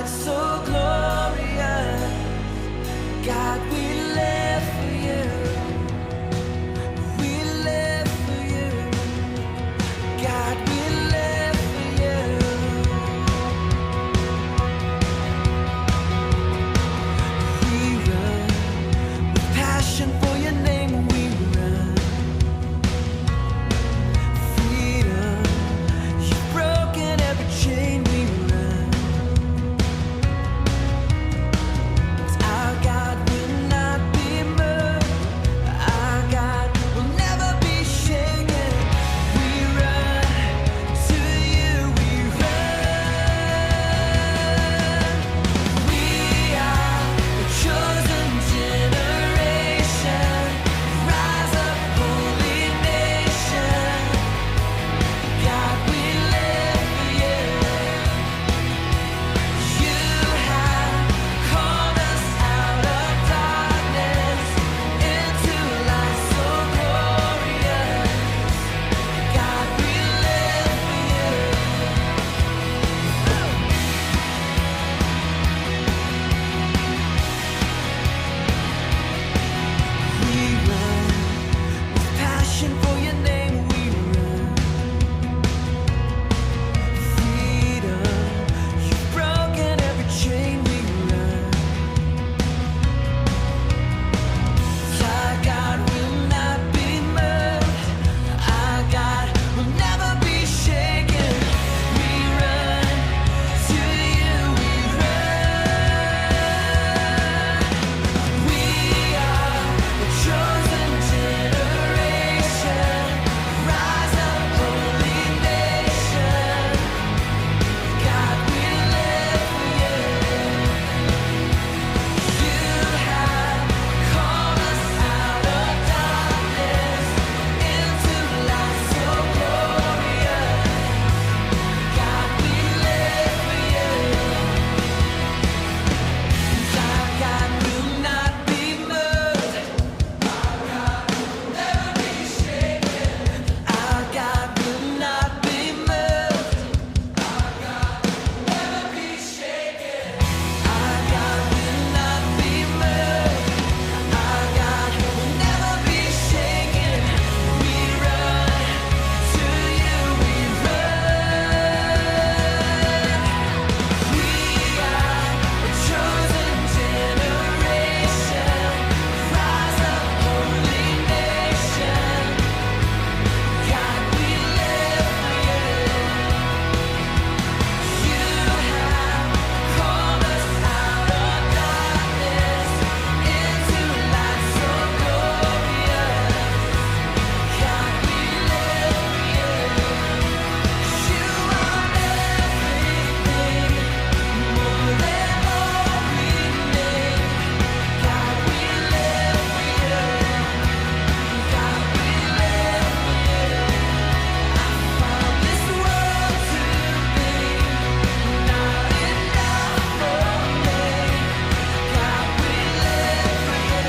light so glorious. God, we live for you. We live for you. God, we live for you. We run with passion for your name. We run. Freedom. You've broken every chain. We run. 'Cause our God will not be moved. Our God will never be shaken. We run to you. We run. We are a chosen generation. Rise up, holy nation. God, we live for you. You have called us out of darkness into light so glorious. God, we live for you. We run with passion for your name. We run. Freedom. You've broken every chain. We run. Our God will not be moved. Our God will never be shaken. We run to you. We run. We are a chosen generation. Rise up, holy nation. God, we live for you. You have called us out of darkness into light so glorious. God, we live for you. 'Cause our God will not be moved. Our God will never be shaken. Our God will not be moved. Our God will never be shaken. Our God will not be moved. Our God will never be shaken. We run to you. We run. We are a chosen generation. Rise up, holy nation. God, we live for you. You have called us out of darkness into light so glorious. God, we live for you. You are everything, more than all we need. God, we live for you. God, we live for you. I found this world to be not enough for me. God, we live for you.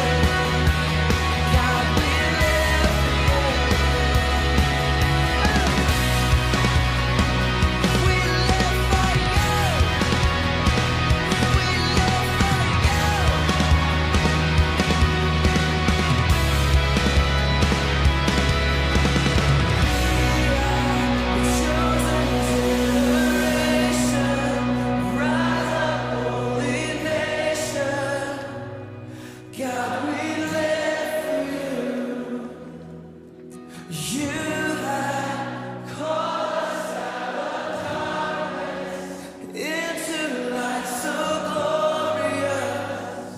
God, we live for you. We live for you. We live for God, we live for you. You have called us out of darkness into light so glorious.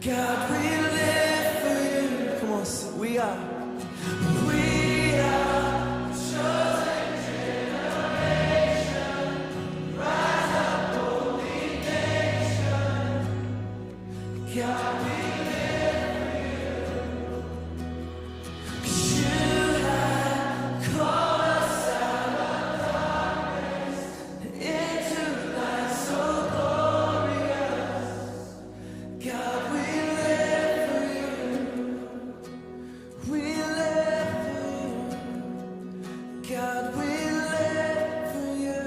God, we live for you. Come on, sing. We are chosen generation. Rise up, holy nation. God, we live for you. 'Cause you have called us out of darkness into light so glorious. God, we live for you. We live for you. God, we live for you.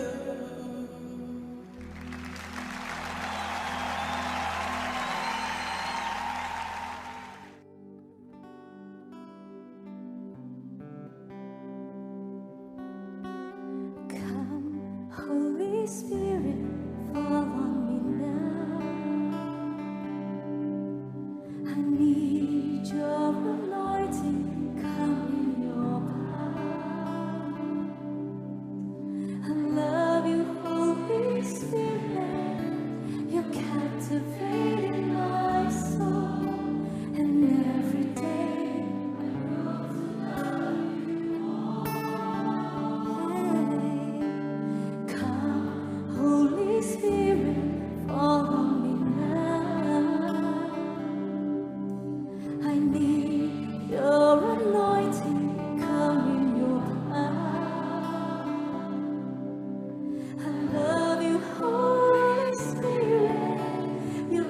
captivating my soul, and every day I grow to love you more. Come, Holy Spirit, follow me now. I need your anointing, come in your power. I love you, Holy Spirit. Your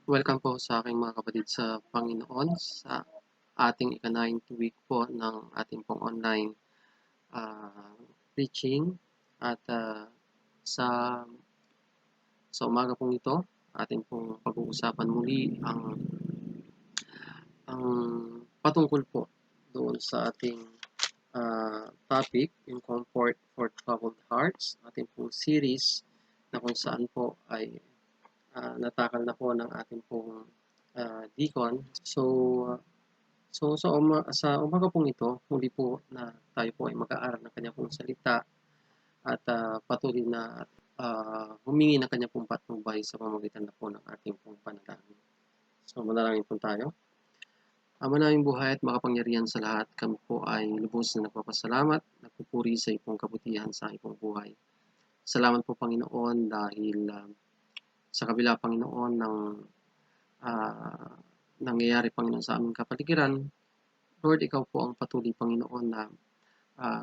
Welcome po sa aking mga kapatid sa Panginoon sa ating ika-9th week po ng ating pong online preaching at sa umaga pong ito ating pong pag-uusapan muli ang patungkol po doon sa ating topic, yung Comfort for Troubled Hearts, ating pong series na kung saan po ay natakal na po ng ating pong deacon. Sa umaga pong ito, muli po na tayo po ay mag-aaral ng kanya pong salita at patuloy na humingi ng kanya pong patnubay sa pamamagitan na po ng ating pong panalangin. So, manalangin po tayo. Ama naming buhay at makapangyarihan sa lahat, kami po ay lubos na nagpapasalamat, nagpupuri sa iyong kabutihan sa iyong buhay. Salamat po, Panginoon, dahil sa kabila, Panginoon, ng nangyayari, Panginoon, sa aming kapaligiran, Lord, ikaw po ang patuloy, Panginoon, na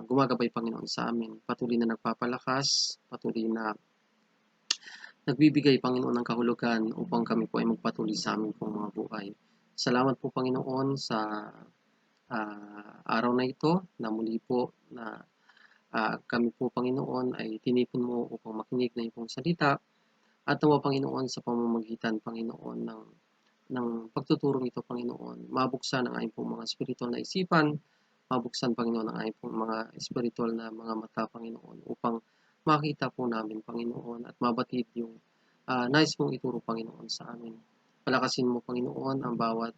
gumagabay, Panginoon, sa amin. Patuloy na nagpapalakas, patuloy na nagbibigay, Panginoon, ng kahulugan upang kami po ay magpatuloy sa amin pong mga buhay. Salamat po, Panginoon, sa araw na ito na muli po na kami po, Panginoon, ay tinipon mo upang makinig ng iyong salita at nawa, Panginoon, sa pamamagitan, Panginoon, ng pagtuturong ito, Panginoon, mabuksan ang aming pong mga spiritual na isipan, mabuksan, Panginoon, ang aming pong mga spiritual na mga mata, Panginoon, upang makita po namin, Panginoon, at mabatid yung nais mong ituro, Panginoon, sa amin. Palakasin mo, Panginoon, ang bawat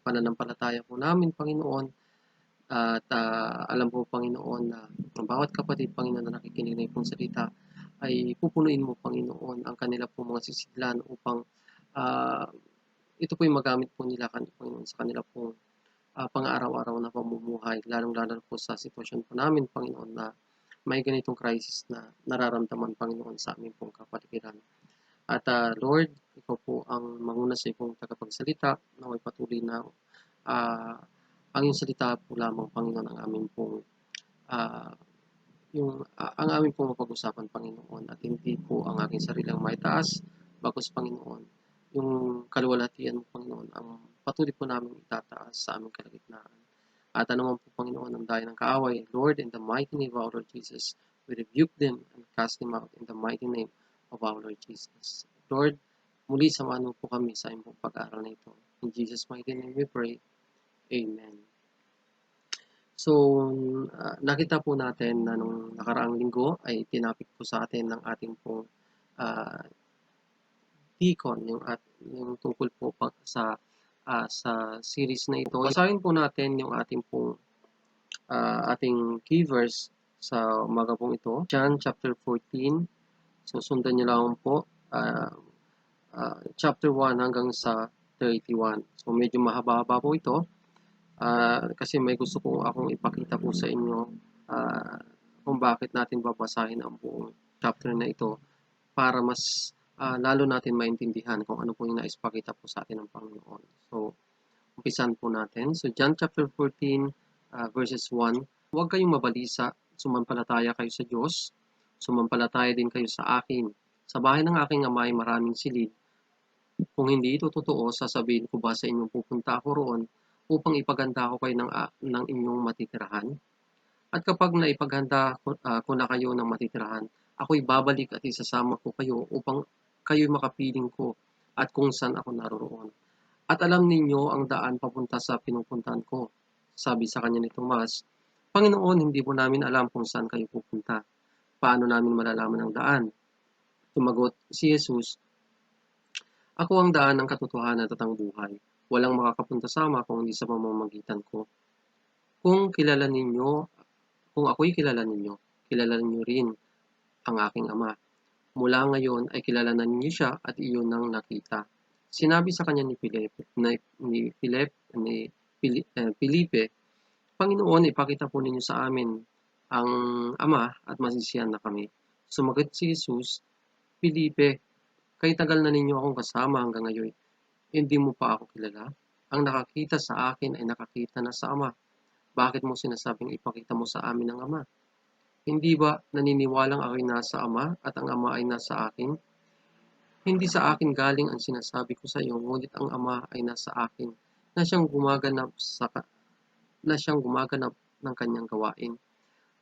pananampalataya po namin, Panginoon, at alam po, Panginoon, na ang bawat kapatid, Panginoon, na nakikinig na ipong salita ay pupunuin mo, Panginoon, ang kanila po mga sisidlan upang ito po yung magamit po nila, Panginoon, sa kanila pong pang-araw-araw na pamumuhay, lalong-lalo po sa sitwasyon po namin, Panginoon, na may ganitong crisis na nararamdaman, Panginoon, sa aming pong kapaligiran. At Lord, ikaw po ang manguna sa iyong tagapagsalita na may patuloy na ang iyong salita po lamang, Panginoon, ang aming pong ang aming pong mapag-usapan, Panginoon, at hindi po ang aking sarilang maitaas, bagos, Panginoon, yung kaluwalhatian mo, Panginoon, ang patuloy po namin itataas sa aming kalagitnaan. At anuman po, Panginoon, ang dahil ng kaaway, Lord, in the mighty name of our Lord Jesus, we rebuke them and cast them out in the mighty name of our Lord Jesus. Lord, muli samahan mo po kami sa iyong pag-aaral na ito. In Jesus' mighty name we pray. Amen. So, nakita po natin na nung nakaraang linggo ay tinapik po sa atin ng ating pong deacon, yung tungkol po sa series na ito. Basahin po natin yung ating pong ating key verse sa umaga pong ito. John chapter 14. So, sundan niyo lang po. Chapter 1 hanggang sa 31. So, medyo mahaba-haba po ito. Kasi may gusto ko akong ipakita po sa inyo kung bakit natin babasahin ang buong chapter na ito para mas lalo natin maintindihan kung ano po yung naispakita po sa atin ng Panginoon. So, umpisan po natin. So, John chapter 14, verses 1. Huwag kayong mabalisa, sumampalataya kayo sa Diyos, sumampalataya din kayo sa akin. Sa bahay ng aking ama ay maraming silid. Kung hindi ito totoo, sasabihin ko ba sa inyong pupunta ako roon upang ipaghanda ko kayo ng inyong matitirahan? At kapag naipaghanda ko na kayo ng matitirahan, ako'y babalik at isasama ko kayo upang kayo'y makapiling ko at kung saan ako naroroon. At alam ninyo ang daan papunta sa pinupuntahan ko. Sabi sa kanya ni Tomas, Panginoon, hindi po namin alam kung saan kayo pupunta. Paano namin malalaman ang daan? Tumagot si Jesus, Ako ang daan ng katotohanan at ang buhay. Walang makakapunta sa Ama kung hindi sa pamamagitan ko. Kung ako'y kilala ninyo, kilala ninyo rin ang aking Ama. Mula ngayon ay kilala na ninyo siya at iyon ang nakita. Sinabi sa kanya ni Felipe, Panginoon, ipakita po ninyo sa amin ang Ama at masisiyan na kami. Sumagot si Jesus, Felipe, kay tagal na ninyo akong kasama hanggang ngayon. Hindi mo pa ako kilala? Ang nakakita sa akin ay nakakita na sa Ama. Bakit mo sinasabing ipakita mo sa amin ang Ama? Hindi ba naniniwalang ako'y nasa Ama at ang Ama ay nasa akin? Hindi sa akin galing ang sinasabi ko sa iyo, ngunit ang Ama ay nasa akin na siyang gumaganap ng kanyang gawain.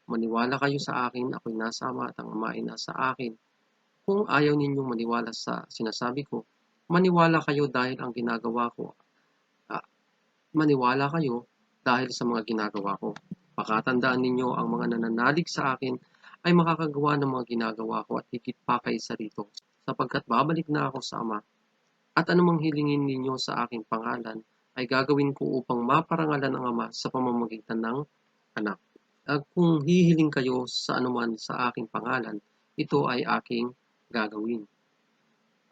Maniwala kayo sa akin, ako'y nasa Ama at ang Ama ay nasa akin. Kung ayaw ninyong maniwala sa sinasabi ko, maniwala kayo dahil ang ginagawa ko. Ah, Maniwala kayo dahil sa mga ginagawa ko. Pakatandaan ninyo ang mga nananalig sa akin ay makakagawa ng mga ginagawa ko at higit pa kaysa rito, sapagkat babalik na ako sa Ama, at anumang hilingin ninyo sa aking pangalan ay gagawin ko upang maparangalan ang Ama sa pamamagitan ng Anak. Kung hihiling kayo sa anuman sa aking pangalan, ito ay aking gagawin.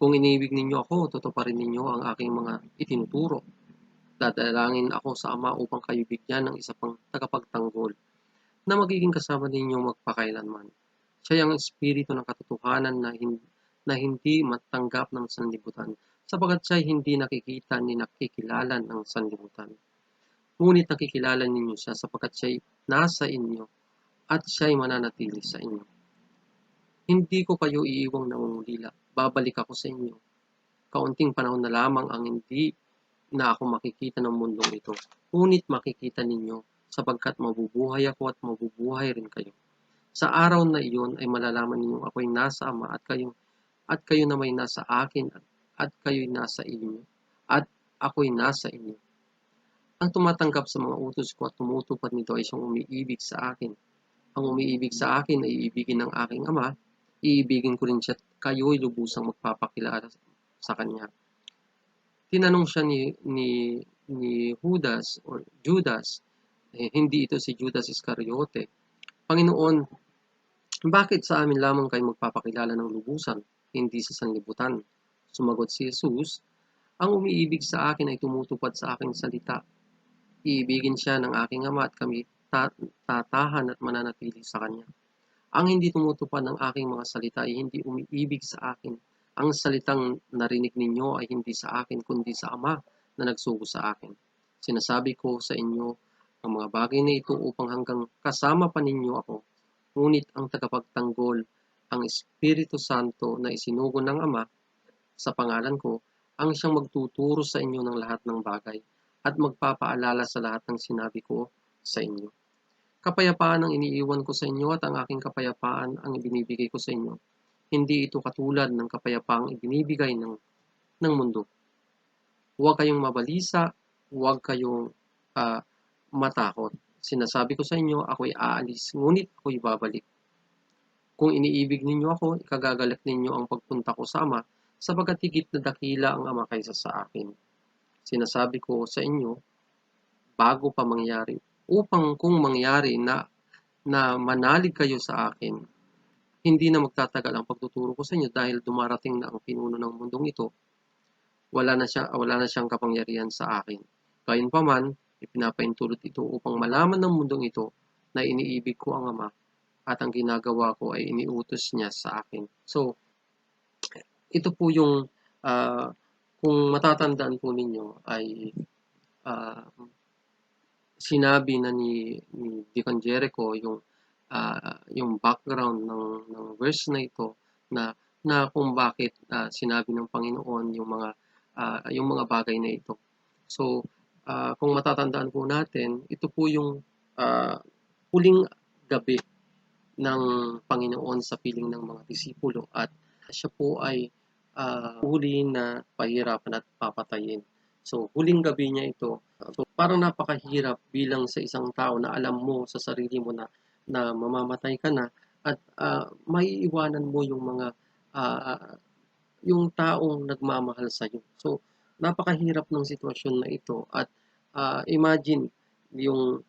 Kung iniibig ninyo ako, tutuparin ninyo ang aking mga itinuturo. Dadalangin ako sa Ama upang kayo bigyan ng isa pang tagapagtanggol na magiging kasama ninyo magpakailanman. Siya ang espiritu ng katotohanan na hindi matanggap ng sanlibutan, sapagkat siya hindi nakikita ni nakikilala ng sanlibutan. Ngunit nakikilala ninyo siya sapagkat siya nasa inyo at siya'y mananatili sa inyo. Hindi ko kayo iiwang nangungulila, babalik ako sa inyo. Kaunting panahon na lamang ang hindi na ako makikita ng mundong ito, ngunit makikita ninyo sapagkat mabubuhay ako at mabubuhay rin kayo. Sa araw na iyon ay malalaman ninyong ako'y nasa Ama at kayo na may nasa akin at kayo'y nasa inyo at ako'y nasa inyo. Ang tumatanggap sa mga utos ko at tumutupad nito ay siyang umiibig sa akin. Ang umiibig sa akin ay iibigin ng aking Ama, iibigin ko rin siya at kayo'y lubusang magpapakilala sa kanya. Tinanong siya ni Judas, hindi ito si Judas Iscariote, Panginoon, bakit sa amin lamang kayo magpapakilala ng lubusan, hindi sa sanlibutan? Sumagot si Jesus, ang umiibig sa akin ay tumutupad sa aking salita. Iibigin siya ng aking Ama at kami tatahan at mananatili sa kanya. Ang hindi tumutupad ng aking mga salita ay hindi umiibig sa akin. Ang salitang narinig ninyo ay hindi sa akin kundi sa Ama na nagsugo sa akin. Sinasabi ko sa inyo ang mga bagay na ito upang hanggang kasama pa ninyo ako. Ngunit ang tagapagtanggol, ang Espiritu Santo na isinugo ng Ama sa pangalan ko, ang siyang magtuturo sa inyo ng lahat ng bagay at magpapaalala sa lahat ng sinabi ko sa inyo. Kapayapaan ang iniiwan ko sa inyo at ang aking kapayapaan ang ibinibigay ko sa inyo. Hindi ito katulad ng kapayapaang ibinibigay ng mundo. Huwag kayong mabalisa, huwag kayong matakot. Sinasabi ko sa inyo, ako'y aalis, ngunit ako'y babalik. Kung iniibig ninyo ako, ikagagalak ninyo ang pagpunta ko sa Ama, sapagkat higit na dakila ang Ama kaysa sa akin. Sinasabi ko sa inyo, bago pa mangyari, upang kung mangyari na manalig kayo sa akin, hindi na magtatagal ang pagtuturo ko sa inyo dahil dumarating na ang pinuno ng mundong ito. Wala na siyang kapangyarihan sa akin. Gayunpaman, ipinapaintulot ito upang malaman ng mundong ito na iniibig ko ang Ama at ang ginagawa ko ay iniutos niya sa akin. So, ito po yung kung matatandaan po ninyo ay sinabi na ni Deacon Jericho yung background ng verse na ito na kung bakit sinabi ng Panginoon yung mga bagay na ito. So, kung matatandaan po natin, ito po yung huling gabi ng Panginoon sa piling ng mga disipulo at siya po ay huli na pahirapan at papatayin. So, huling gabi niya ito. So, parang napakahirap bilang sa isang tao na alam mo sa sarili mo na mamamatay ka na at maiiwanan mo yung mga yung taong nagmamahal sa iyo. So, napakahirap ng sitwasyon na ito at imagine yung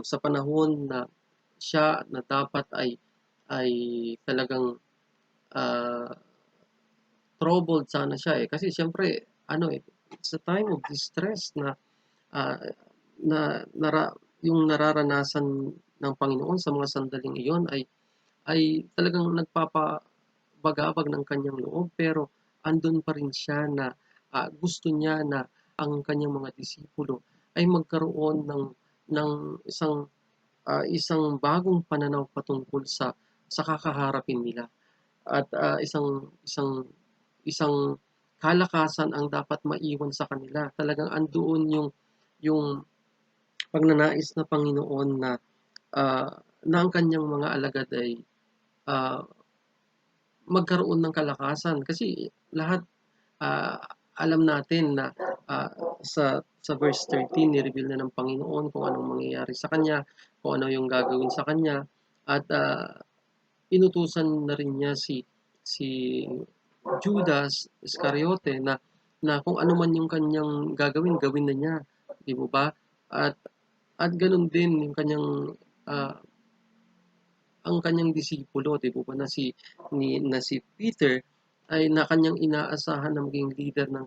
sa panahon na siya na dapat ay talagang troubled sana siya kasi siyempre it's a time of distress na yung nararanasan ng Panginoon sa mga sandaling iyon ay talagang nagpapabagabag ng kanyang loob pero andun pa rin siya na gusto niya na ang kanyang mga disipulo ay magkaroon ng isang bagong pananaw patungkol sa kakaharapin nila at isang isang kalakasan ang dapat maiwan sa kanila. Talagang andoon yung pagnanais na Panginoon na na ang kanyang mga alagad ay ah, magkaroon ng kalakasan. Kasi lahat ah, alam natin na sa verse 13, ni-reveal na ng Panginoon kung anong mangyayari sa kanya, kung ano yung gagawin sa kanya, at inutusan na rin niya si Judas Iscariote na kung ano man yung kanyang gagawin, gawin na niya, di mo ba? At ganun din yung kanyang ah, ang kanyang disipulo, di ba, na si Peter ay na kanyang inaasahan na maging leader ng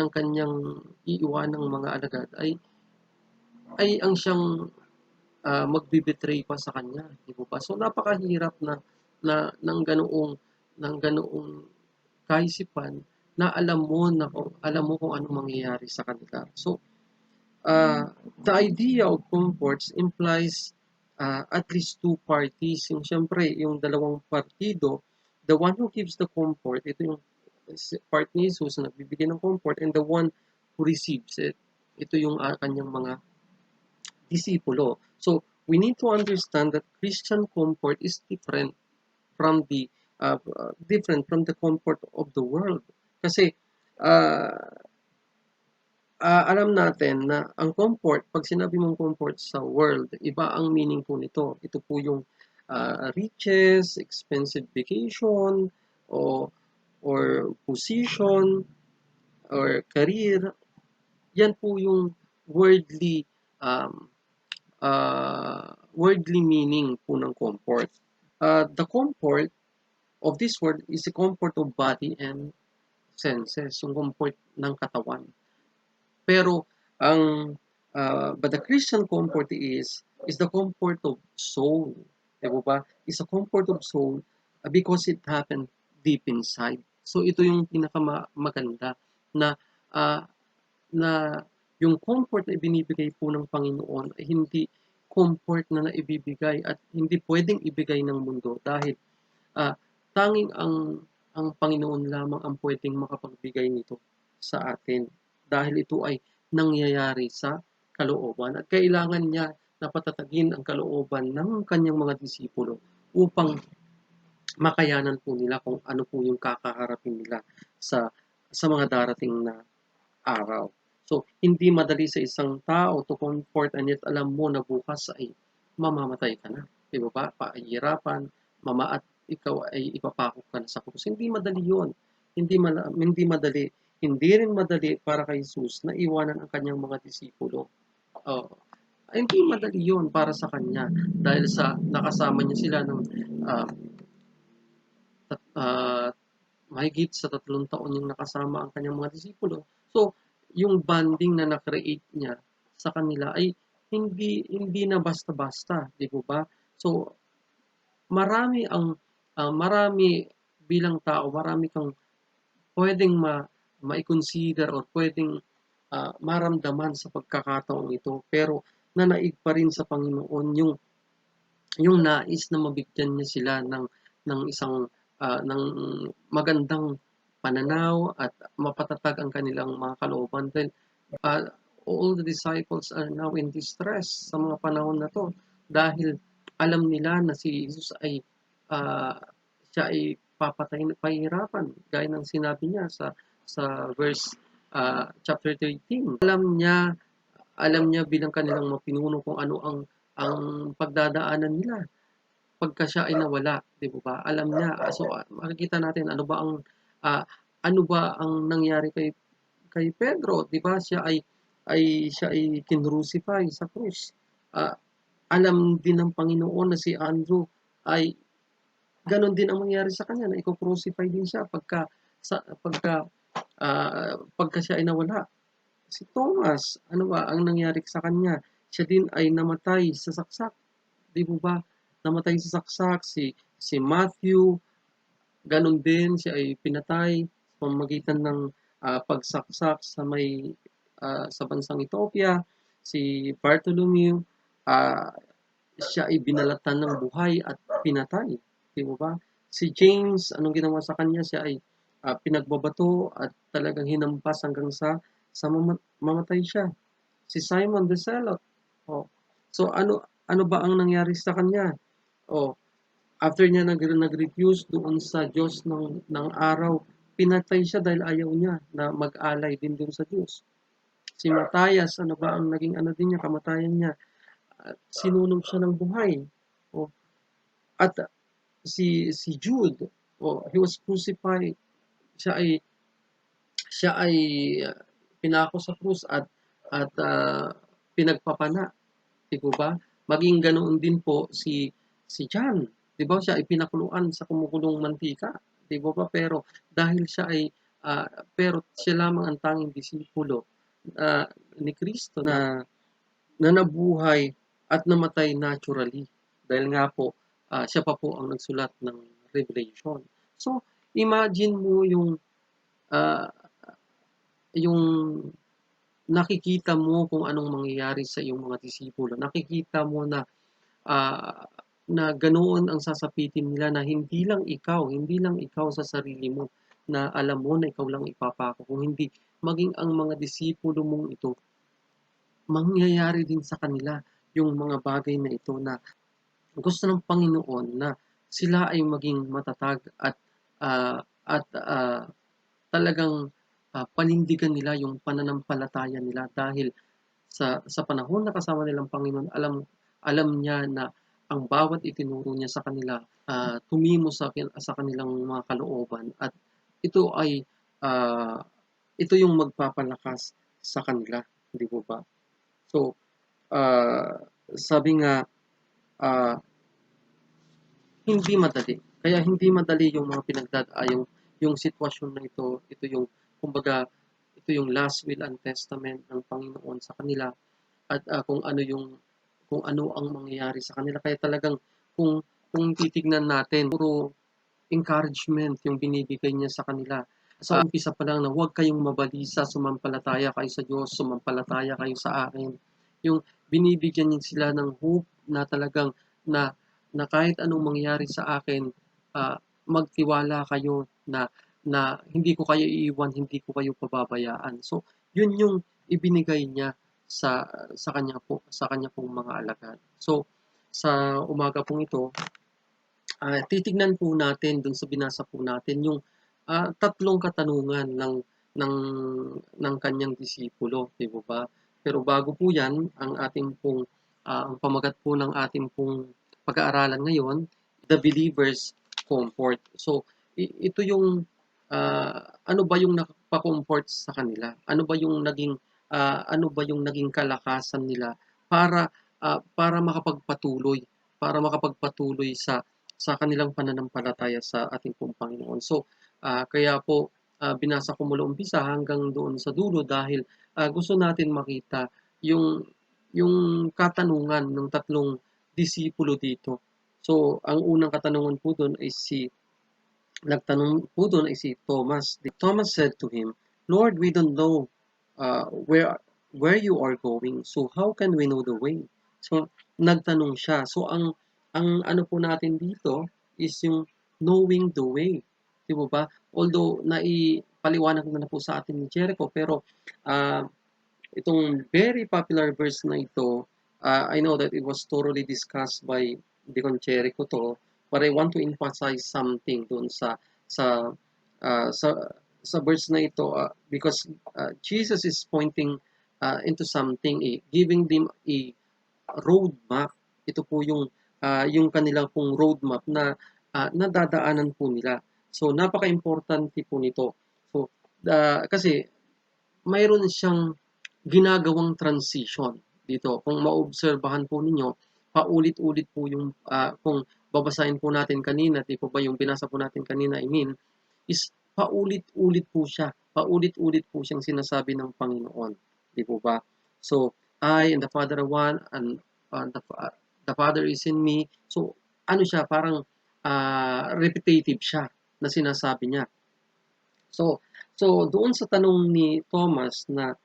kanyang iiwanang mga alagad ay ang siyang magbe-betray pa sa kanya, di ba? So napakahirap na ng ganoong kaisipan na alam mo kung ano mangyayari sa kanila. So the idea of comforts implies at least two parties. Yung siyempre, yung dalawang partido, the one who gives the comfort, ito yung part ni Jesus na nagbibigay ng comfort, and the one who receives it, ito yung kanyang mga disipulo. So, we need to understand that Christian comfort is different from the comfort of the world. Kasi, uh, alam natin na ang comfort, pag sinabi mong comfort sa world, iba ang meaning po nito. Ito po yung riches, expensive vacation, o or position, or career. Yan po yung worldly um, worldly meaning po ng comfort. The comfort of this world is the comfort of body and senses, yung comfort ng katawan. Pero ang but the Christian comfort is the comfort of soul. Di ba? Is a comfort of soul because it happened deep inside. So ito yung pinakamaganda na uh, na yung comfort na ibinibigay po ng Panginoon ay hindi comfort na naibibigay at hindi pwedeng ibigay ng mundo dahil ah, tanging ang Panginoon lamang ang pwedeng makapagbigay nito sa atin dahil ito ay nangyayari sa kalooban at kailangan niya na patatagin ang kalooban ng kanyang mga disipulo upang makayanan po nila kung ano po yung kakaharapin nila sa mga darating na araw. So, hindi madali sa isang tao to comfort and yet alam mo na bukas ay mamamatay ka na. Di ba ba? Pahihirapan, at ikaw ay ipapako ka na sa krus. Hindi madali yun. Hindi madali. Hindi rin madali para kay Jesus na iwanan ang kanyang mga disipulo. Oh, hindi madali yun para sa kanya dahil sa nakasama niya sila ng uh, uh, mahigit sa 3 taon yung nakasama ang kanyang mga disipulo. So, yung bonding na na-create niya sa kanila ay hindi na basta-basta, di ba? So, marami bilang tao, marami kang pwedeng ma-consider or pwedeng maramdaman sa pagkakataong ito. Pero nanaig pa rin sa Panginoon yung nais na mabigyan niya sila ng isang ng magandang pananaw at mapatatag ang kanilang mga kalooban. Dahil uh, all the disciples are now in distress sa mga panahon na to dahil alam nila na si Jesus ay uh, siya ay papatayin at pahihirapan gaya ng sinabi niya sa verse chapter 13. Alam niya bilang kanilang mapinuno kung ano ang pagdadaanan nila pagka siya ay nawala, 'di ba? Alam niya. So makikita natin ah, ano ba ang nangyari kay Pedro, 'di ba? Siya ay kinrucify sa krus. Ah, alam din ng Panginoon na si Andrew ay ganon din ang mangyari sa kanya na iko-crucify din siya pagka siya ay nawala. Si Thomas, ano ba ang nangyari sa kanya? Siya din ay namatay sa saksak. Di mo ba? Namatay sa saksak si Matthew, ganun din siya ay pinatay sa pamamagitan ng pagsaksak sa bansang Ethiopia. Si Bartholomew, siya ay binalatan ng buhay at pinatay. Di mo ba? Si James, anong ginawa sa kanya? Siya ay pinagbabato at talagang hinampas hanggang sa mamatay siya. Si Simon the Zealot. Oh. So ano ba ang nangyari sa kanya? Oh, after niya nag-refuse doon sa Diyos ng araw, pinatay siya dahil ayaw niya na mag-alay din doon sa Diyos. Si Matthias, ano ba ang naging ano din niya, kamatayan niya? Sinunog siya ng buhay. Oh, at si Jude, oh, he was crucified. Siya ay siya ay pinako sa krus at pinagpapana, 'di po ba? Maging ganoon din po si John, 'di ba? Siya ay pinakuluan sa kumukulong mantika, 'di ba ba? Pero siya lamang ang tanging disipulo ni Kristo na nabuhay at namatay naturally. Dahil nga po, siya pa po ang nagsulat ng Revelation. So, imagine mo ah, yung nakikita mo kung anong mangyayari sa iyong mga disipulo. Nakikita mo ah, na ganoon ang sasapitin nila na hindi lang ikaw sa sarili mo na alam mo na ikaw lang ipapako, kung hindi maging ang mga disipulo mong ito, mangyayari din sa kanila yung mga bagay na ito na gusto ng Panginoon na sila ay maging matatag at talagang panindigan nila yung pananampalataya nila dahil sa panahon na kasama nilang Panginoon, alam niya na ang bawat itinuro niya sa kanila tumimo sa kanilang mga kalooban at ito ay ah, ito yung magpapalakas sa kanila, hindi po ba? So, ah, sabi nga, ah, hindi madali. Kaya hindi madali yung mga yung sitwasyon na ito yung kumbaga ito yung last will and testament ng Panginoon sa kanila at kung ano ang mangyayari sa kanila. Kaya talagang kung titignan natin, puro encouragement yung binibigay niya sa kanila. Sa umpisa pa lang na huwag kayong mabalisa, sumampalataya kayo sa Diyos, sumampalataya kayo sa akin. Yung binibigyan niya sila ng hope na talagang na na kahit anong mangyari sa akin, magtiwala kayo na hindi ko kayo iiwan, hindi ko kayo pababayaan. So, yun yung ibinigay niya sa kanya pong mga alagad. So, sa umaga pong ito, titignan po natin dun sa binasa po natin yung tatlong katanungan ng ng kanyang disipulo, di po ba? Pero bago po 'yan, ang pamagat po ng ating pong pag-aaralan ngayon, the believer's comfort. So, ito yung ano ba yung nakapa-comfort sa kanila? Ano ba yung naging kalakasan nila para para makapagpatuloy sa kanilang pananampalataya sa ating pong Panginoon. So, kaya po binasa ko mula umpisa hanggang doon sa dulo dahil gusto natin makita yung yung katanungan ng tatlong disipulo dito. So, ang unang katanungan po doon ay nagtanong po doon ay si Thomas. Thomas said to him, Lord, we don't know where you are going. So, how can we know the way? So, nagtanong siya. So, ang ano po natin dito is yung knowing the way. Di ba? Although, naipaliwanag na po sa atin ni Jericho, pero uh, itong very popular verse na ito, I know that it was thoroughly discussed by Deacon Jericho to, but I want to emphasize something doon sa sa verse na ito because Jesus is pointing into something, giving them a roadmap. Ito po yung kanilang pong roadmap na nadadaanan po nila. So, napaka-importante po nito. So, kasi mayroon siyang ginagawang transition dito. Kung maobserbahan po ninyo, paulit-ulit po kung babasahin po natin kanina, di po ba yung binasa po natin kanina, is paulit-ulit po siya. Paulit-ulit po siyang sinasabi ng Panginoon. Di po ba? So, I and the Father are one, and the Father is in me. So, ano siya, parang repetitive siya na sinasabi niya. So doon sa tanong ni Thomas na,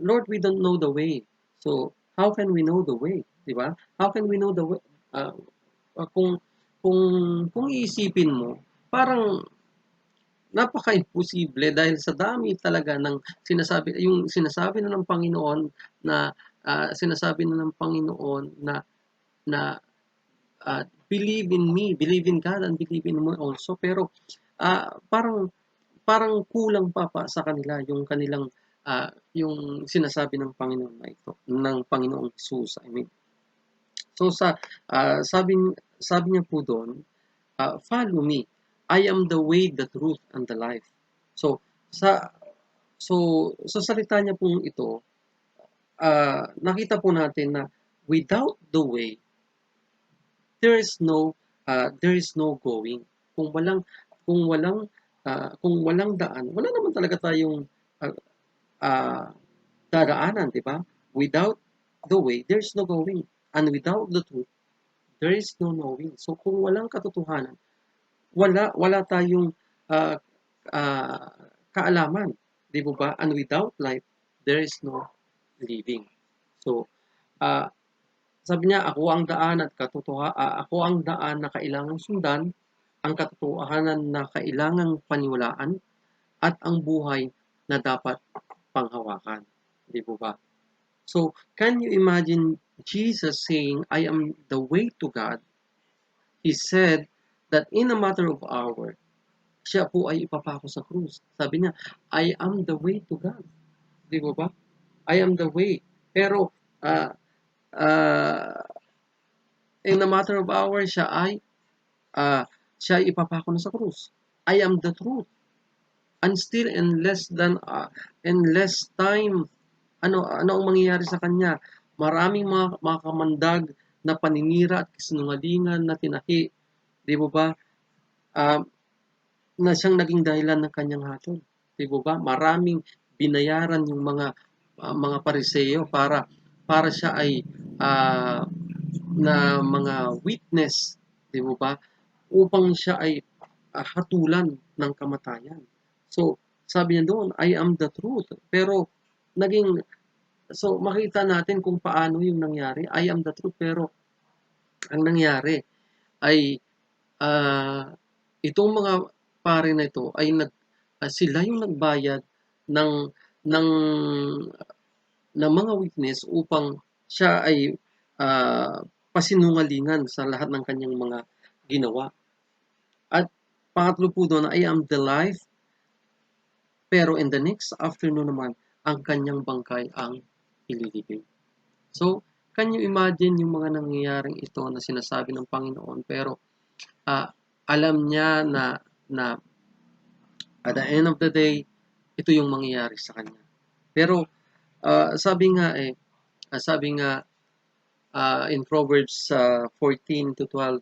Lord, we don't know the way. So, how can we know the way? Di ba? How can we know the way? Kung kung iisipin mo, parang napaka-imposible dahil sa dami talaga ng sinasabi na ng Panginoon na, sinasabi na ng Panginoon na, "Believe in me, believe in God and believe in me also." Pero, parang parang kulang pa sa kanila yung kanilang, yung sinasabi ng Panginoon na ito, ng Panginoong Hesus, I mean. So sabi niya po do'n, "Follow me. I am the way, the truth, and the life." So sa sa salita niya pong ito, nakita po natin na without the way, there is no going. Kung walang kung walang kung walang daan, wala naman talaga tayong ah, ah, dadaanan, 'di ba? Without the way, there's no going. And without the truth, there is no knowing. So kung walang katotohanan, wala tayong ah, kaalaman, 'di po ba? And without life, there is no living. So, ah, sabi niya, ako ang daan na kailangang sundan, ang katotohanan na kailangang paniwalaan, at ang buhay na dapat panghawakan. 'Di po ba? So, can you imagine Jesus saying, "I am the way to God"? He said that in a matter of hour, siya po ay ipapako sa krus. Sabi niya, "I am the way to God." 'Di po ba? I am the way. Pero, ah, ah, in a matter of hours, siya ay ipapako na sa krus. I am the truth. And still in less time, ano ang mangyayari sa kanya? Maraming mga kamandag na paninira at kasinungalingan na tinahi, 'di po ba? Ah, na siyang naging dahilan ng kanyang hatol. 'Di po ba? Maraming binayaran yung mga Pariseo para siya ay na mga witness, 'di po ba? Upang siya ay hatulan ng kamatayan. So, sabi niya doon, "I am the truth." Pero naging makita natin kung paano yung nangyari. I am the truth, pero ang nangyari ay itong mga pare na ito ay sila yung nagbayad ng ng ng mga witness upang siya ay pasinungalingan sa lahat ng kanyang mga ginawa. At pangatlo po doon, I am the life, pero in the next afternoon naman, ang kanyang bangkay ang ililibing. So, can you imagine yung mga nangyayaring ito na sinasabi ng Panginoon, pero alam niya na at the end of the day, ito yung mangyayari sa kanya. Pero sabi nga in Proverbs 14-12,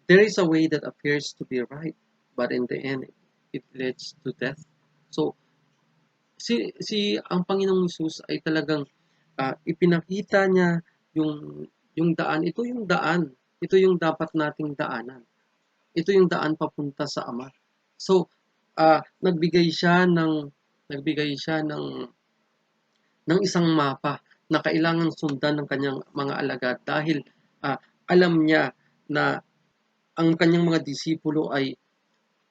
there is a way that appears to be right, but in the end, it leads to death. So, ang Panginoong Hesus ay talagang ipinakita niya yung daan. Ito yung daan. Ito yung dapat nating daanan. Ito yung daan papunta sa Ama. So, nagbigay siya ng isang mapa na kailangang sundan ng kanyang mga alagad dahil alam niya na ang kanyang mga disipulo ay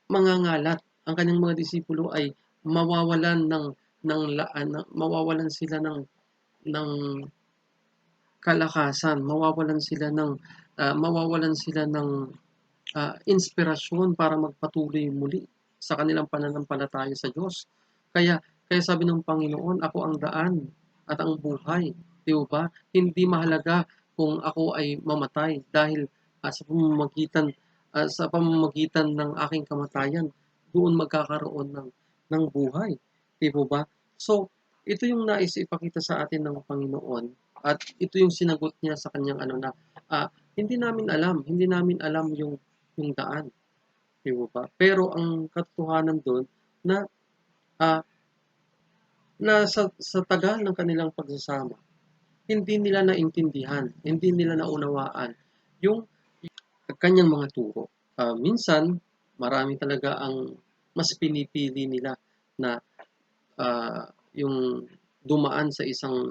mangangalat. Ang kanyang mga disipulo ay mawawalan mawawalan sila ng kalakasan, mawawalan sila ng inspirasyon para magpatuloy muli sa kanilang pananampalataya sa Diyos. Kaya sabi ng Panginoon, "Ako ang daan at ang buhay." 'Di ba? Hindi mahalaga kung ako ay mamatay dahil sa pamamagitan ng aking kamatayan, doon magkakaroon ng buhay. 'Di ba? So, ito yung nais ipakita sa atin ng Panginoon, at ito yung sinagot niya sa kanyang hindi namin alam yung daan, 'di ba? Pero ang katotohanan doon na ah, sa tagal ng kanilang pagsasama, hindi nila naintindihan, hindi nila naunawaan yung kanyang mga turo. Minsan, marami talaga ang mas pinipili nila na yung dumaan sa isang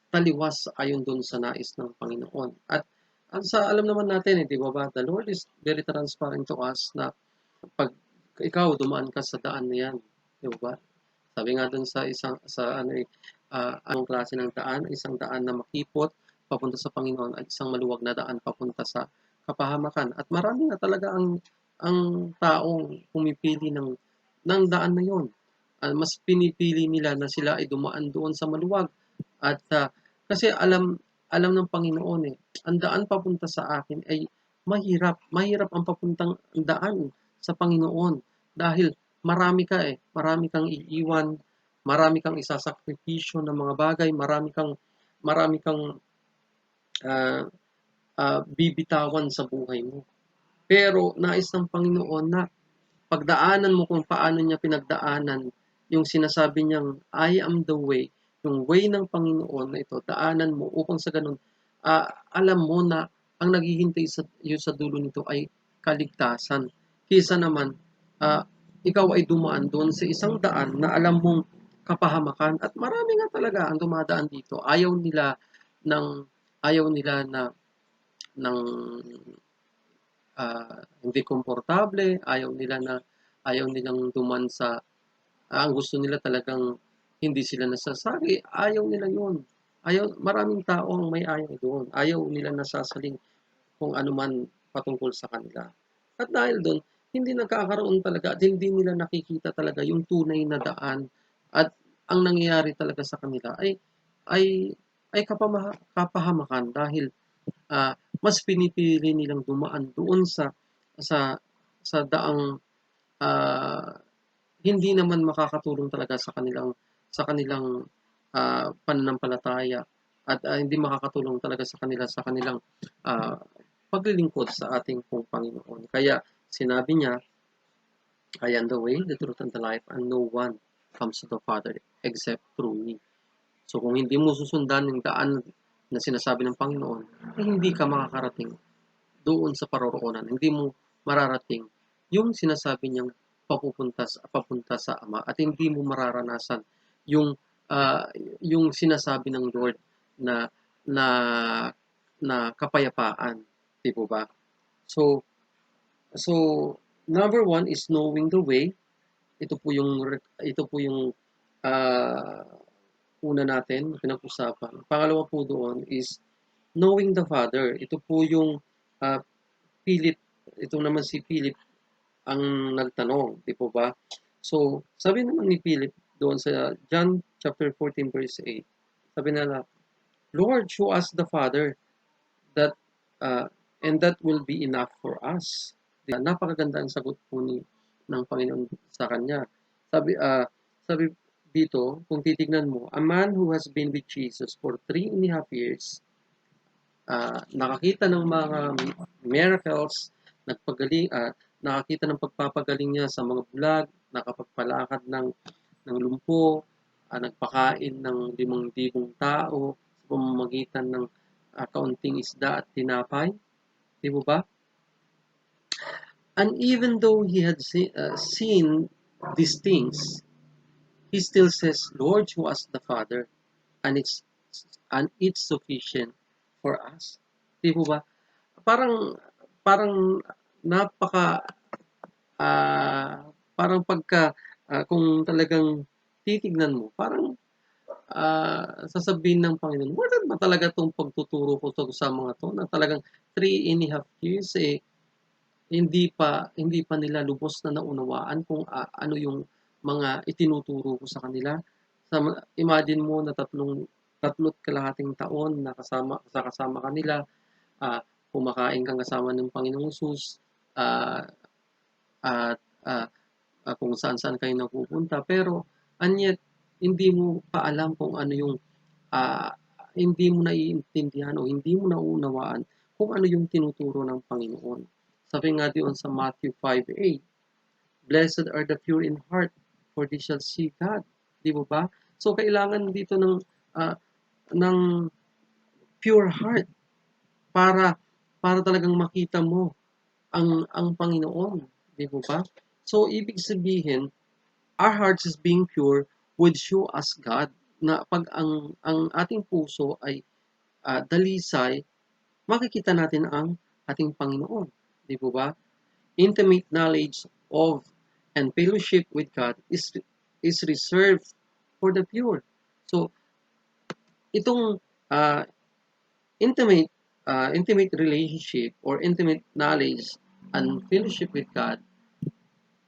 taliwas ayon doon sa nais ng Panginoon. At Alam naman natin, di ba ba? The Lord is very transparent to us na pag ikaw dumaan ka sa daan na yan, di ba? Sabi nga dun sa isang sa ano anong klase ng daan, isang daan na makipot papunta sa Panginoon at isang maluwag na daan papunta sa kapahamakan. At marami nga talaga ang taong pumipili ng daan na yon. Mas pinipili nila na sila ay dumaan doon sa maluwag at kasi alam ng Panginoon ang daan papunta sa akin ay mahirap ang papuntang daan sa Panginoon dahil marami kang iiwan, marami kang isasakripisyo ng mga bagay, marami kang ah, bibitawan sa buhay mo. Pero nais ng Panginoon na pagdaanan mo kung paano niya pinagdaanan yung sinasabi niyang I am the way, yung way ng Panginoon na ito, daanan mo upang sa ganun, alam mo na ang naghihintay iyo sa dulo nito ay kaligtasan. Kaysa naman, ikaw ay dumaan doon sa isang daan na alam mong kapahamakan at marami nga talaga ang dumadaan dito. Ng ayaw nila ng hindi komportable, ayaw nilang duman sa ang gusto nila talagang hindi sila nasasali, ayaw nila 'yun. Maraming tao ang may ayaw doon. Ayaw nila nasasaling kung ano man patungkol sa kanila. At dahil doon, hindi nagkakaroon talaga at hindi nila nakikita talaga yung tunay na daan at ang nangyayari talaga sa kanila ay kapahamakan dahil mas pinipili nilang dumaan doon sa daang ah, hindi naman makakatulong talaga sa kanilang pananampalataya at hindi makakatulong talaga sa kanila sa kanilang ah, paglilingkod sa ating pong Panginoon. Kaya sinabi niya, I am the way, the truth, and the life, and no one comes to the Father except through me. So kung hindi mo susundan yung daan na sinasabi ng Panginoon, hindi ka makakarating doon sa paroroonan. Hindi mo mararating yung sinasabi niyang papunta sa Ama at hindi mo mararanasan yung ah, yung sinasabi ng Lord na na na kapayapaan, 'di po ba? So so number one is knowing the way. Ito po yung ah, una natin pinag-usapan. Pangalawa po doon is knowing the Father. Ito po yung ah, Philip, ito naman si Philip ang nagtanong, di po ba? So, sabi naman ni Philip doon sa John chapter 14 verse 8, sabi nila, Lord, show us the Father that uh, and that will be enough for us. Napakaganda ang sagot po ng Panginoon sa kanya. Sabi dito, kung titignan mo, a man who has been with Jesus for 3.5 years, nakakita ng mga miracles, nakakita ng pagpapagaling niya sa mga bulag, nakapagpalakad ng lumpo, nagpakain ng 5,000 tao sa pamamagitan ng kaunting isda at tinapay. Di ba ba? And even though he had seen these things, he still says, Lord, show us the Father, and it's sufficient for us. Di ba? Parang parang napaka parang kung talagang titignan mo, parang sasabihin ng Panginoon, worth it ba talaga itong pagtuturo ko sa mga to na talagang 3.5 years hindi pa nila lubos na naunawaan kung ano yung mga itinuturo ko sa kanila. Imagine mo na tatlo't kalahating taon na kasama kanila, ah, kumakain kang kasama ng Panginoong Hesus, ah, at kung saan-saan kayo napupunta. Pero, and yet, hindi mo pa alam kung ano yung, ah, hindi mo naiintindihan o hindi mo nauunawaan kung ano yung tinuturo ng Panginoon. Sabi nga doon sa Matthew 5:8, Blessed are the pure in heart, for they shall see God. Di ba ba? So, kailangan dito ng pure heart para talagang makita mo ang Panginoon, di ba ba? So ibig sabihin, our hearts is being pure would show us God na pag ang ating puso ay dalisay makikita natin ang ating Panginoon. Di po ba? Intimate knowledge of and fellowship with God is reserved for the pure. So, itong uh, intimate intimate relationship or intimate knowledge and fellowship with God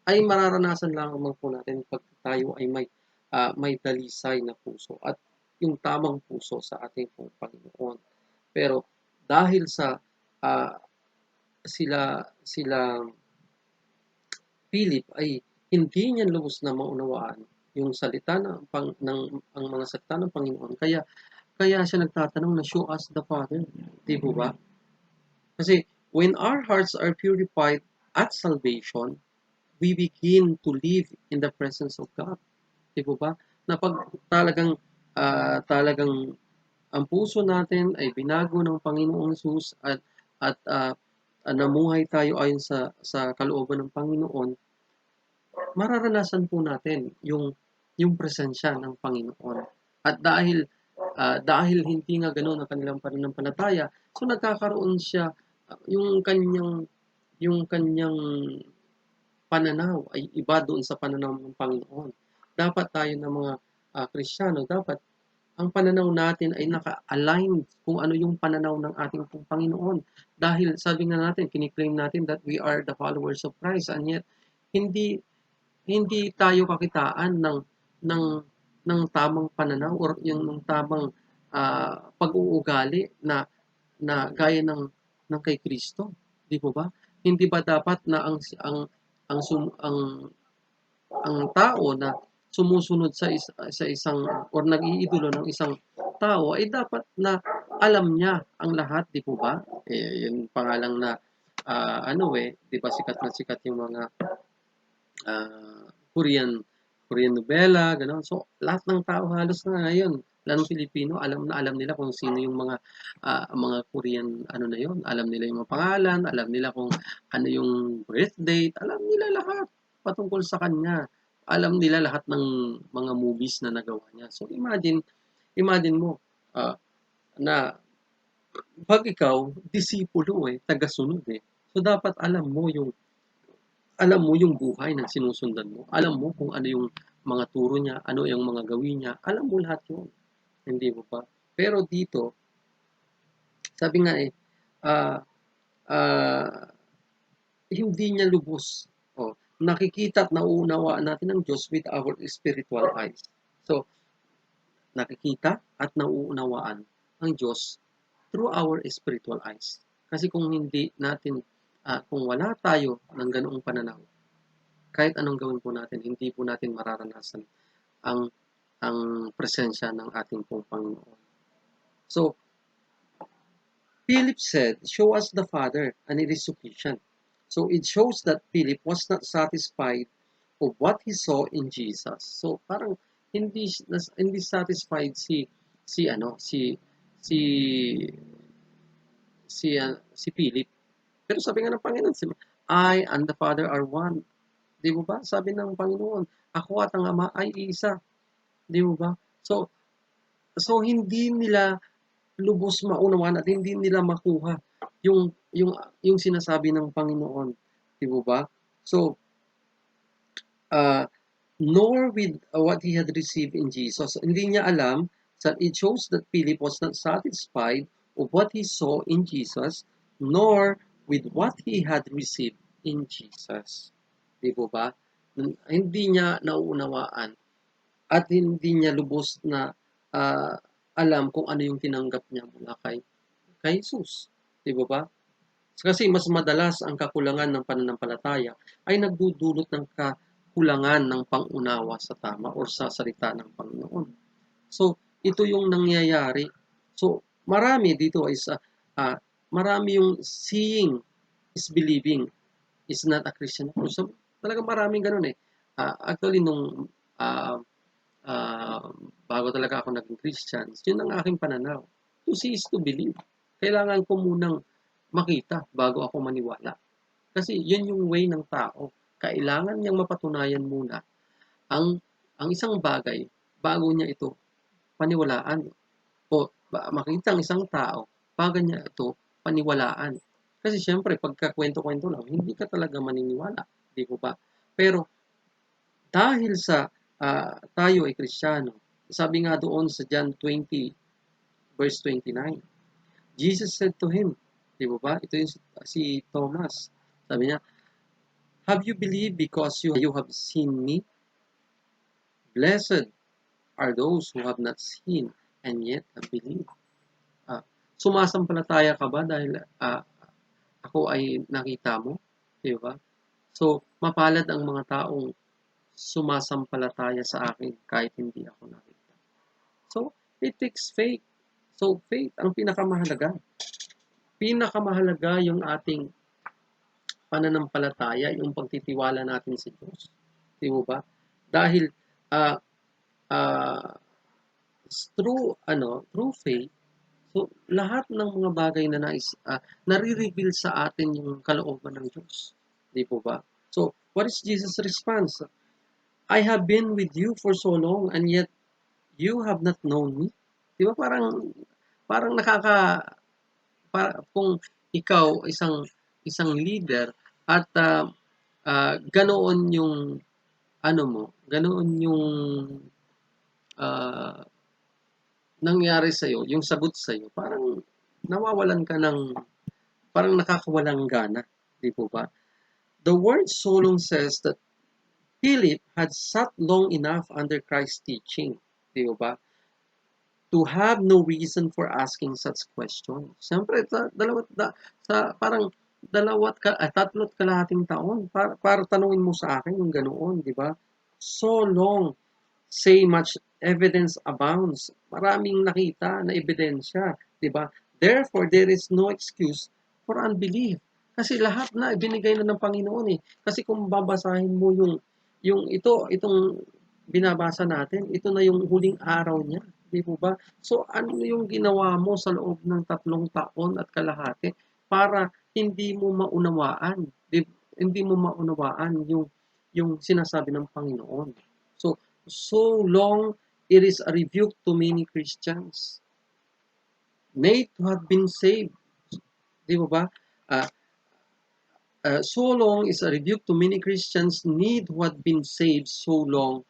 ay mararanasan lamang po natin pag tayo ay may dalisay na puso at yung tamang puso sa ating pong Panginoon. Pero dahil sa ah, sila Philip ay hindi niya lubos na maunawaan yung salita ang mga salita ng Panginoon. Kaya kaya siya nagtatanong na show us the Father. Di po ba? Kasi when our hearts are purified at salvation, we begin to live in the presence of God. Di po ba? Na pag talagang ang puso natin ay binago ng Panginoong Hesus at namuhay tayo ayon sa kalooban ng Panginoon, mararanasan po natin yung presensya ng Panginoon. At dahil hindi nga ganoon ang kanilang pananampalataya, so nagkakaroon siya yung kanyang pananaw ay iba doon sa pananaw ng Panginoon. Dapat tayo ng mga Kristiyano, dapat ang pananaw natin ay naka-align kung ano yung pananaw ng ating Panginoon. Dahil sabi nga natin, kiniklaim natin that we are the followers of Christ, and yet hindi hindi tayo kakitaan ng ng tamang pananaw or yung ng tamang pag-uugali na gaya ng kay Kristo, 'di po ba? Hindi ba dapat na ang sum, ang tao na sumusunod sa isang or nag-iidolo ng isang tao ay dapat na alam niya ang lahat, 'di po ba? Yung pangalang na 'di ba sikat yung mga Korean nobela, gano'n. So, lahat ng tao halos na ngayon, lalong Pilipino, alam nila kung sino yung mga Korean na yun. Alam nila yung mga pangalan, alam nila kung ano yung birth date, alam nila lahat patungkol sa kanya. Alam nila lahat ng mga movies na nagawa niya. So, imagine mo, na pag ikaw, disipulo tagasunod So, dapat alam mo yung buhay ng sinusundan mo. Alam mo kung ano yung mga turo niya, ano yung mga gawin niya. Alam mo lahat yun. Hindi mo pa. Pero dito, sabi nga ah, ah, hindi niya lubos. Nakikita at nauunawaan natin ang Diyos with our spiritual eyes. So, nakikita at nauunawaan ang Diyos through our spiritual eyes. Kasi kung wala tayo ng ganoong pananaw, kahit anong gawin po natin, hindi po natin mararanasan ang ang presensya ng ating pong Panginoon. So, Philip said, "Show us the Father, and it is sufficient." So, it shows that Philip was not satisfied of what he saw in Jesus. So, parang hindi satisfied si ano si si si Philip. Pero sabi nga ng Panginoon, I and the Father are one. Di mo ba? Sabi ng Panginoon, ako at ang Ama ay isa. Di mo ba? So hindi nila lubos maunawaan at hindi nila makuha yung sinasabi ng Panginoon. Di mo ba? So, nor with what he had received in Jesus. Hindi niya alam that it shows that Philip was not satisfied of what he saw in Jesus, nor with what he had received in Jesus. Di po ba? Hindi niya nauunawaan at hindi niya lubos na alam kung ano yung tinanggap niya mula kay Jesus. Di ba? Kasi mas madalas ang kakulangan ng pananampalataya ay nagdudulot ng kakulangan ng pangunawa sa tama or sa salita ng Panginoon. So, ito yung nangyayari. So, marami dito is marami yung seeing is believing is not a Christian. So, talagang maraming ganun actually, nung bago talaga ako naging Christian, yun ang aking pananaw. To see is to believe. Kailangan ko munang makita bago ako maniwala. Kasi yun yung way ng tao. Kailangan niyang mapatunayan muna ang isang bagay bago niya ito paniwalaan. O makita ang isang tao bago niya ito paniwalaan. Kasi siyempre pagkakuwento-kuwento lang, hindi ka talaga maniniwala, 'di po ba? Pero dahil sa tayo ay Kristiyano, sabi nga doon sa John 20 verse 29, Jesus said to him, 'di po ba? Ito yung si Thomas. Sabi niya, "Have you believed because you have seen me? Blessed are those who have not seen and yet have believed." Ah, Sumasampalataya ka ba dahil ako ay nakita mo? 'Di ba? So, mapalad ang mga taong sumasampalataya sa akin kahit hindi ako nakita. So, it takes faith. So, faith ang pinakamahalaga. Pinakamahalaga yung ating pananampalataya, yung pagtitiwala natin sa Diyos. Di ba? Dahil ah ah, through faith, so lahat ng mga bagay na nare-reveal sa atin yung kalooban ng Diyos. Di po ba? So, what is Jesus' response? I have been with you for so long and yet you have not known me. Di ba parang kung ikaw isang leader at ganoon yung ganoon yung ah, nangyari sa iyo, yung sagot sa iyo, parang nawawalan ka parang nakakawalang gana, di po ba? The word solong says that Philip had sat long enough under Christ's teaching, di ba? To have no reason for asking such questions. Siyempre, parang tatlot kalahating taon para tanungin mo sa akin yung ganoon, di ba? So long, say much evidence abounds. Maraming nakita na ebidensya, di ba? Therefore, there is no excuse for unbelief. Kasi lahat na ibinigay na ng Panginoon eh. Kasi kung babasahin mo itong binabasa natin, ito na yung huling araw niya. Di po ba? So, ano yung ginawa mo sa loob ng 3 taon at kalahati para hindi mo maunawaan, hindi mo maunawaan yung sinasabi ng Panginoon. So long it is a rebuke to many Christians. Nay, to have been saved. Di ba? So long is a rebuke to many Christians need who had been saved so long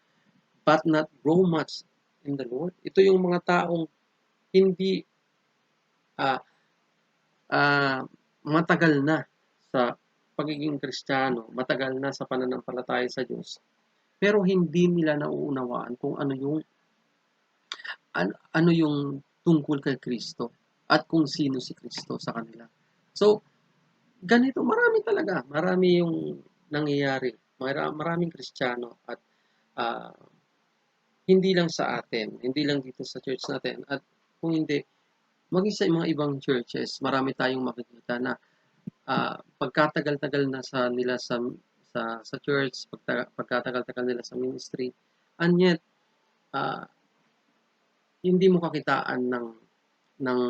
but not grow much in the Lord. Ito yung mga taong hindi uh, matagal na sa pagiging Kristiyano, matagal na sa pananampalataya sa Diyos, pero hindi nila nauunawaan kung ano yung tungkol kay Kristo at kung sino si Kristo sa kanila. So, ganito, marami yung nangyayari. Maraming Kristiyano at hindi lang sa atin, hindi lang dito sa church natin, at kung hindi, maging sa mga ibang churches, marami tayong makikita na pagkatagal-tagal na nila sa church, pagkatagal-tagal nila sa ministry, and yet hindi mo kakitaan ng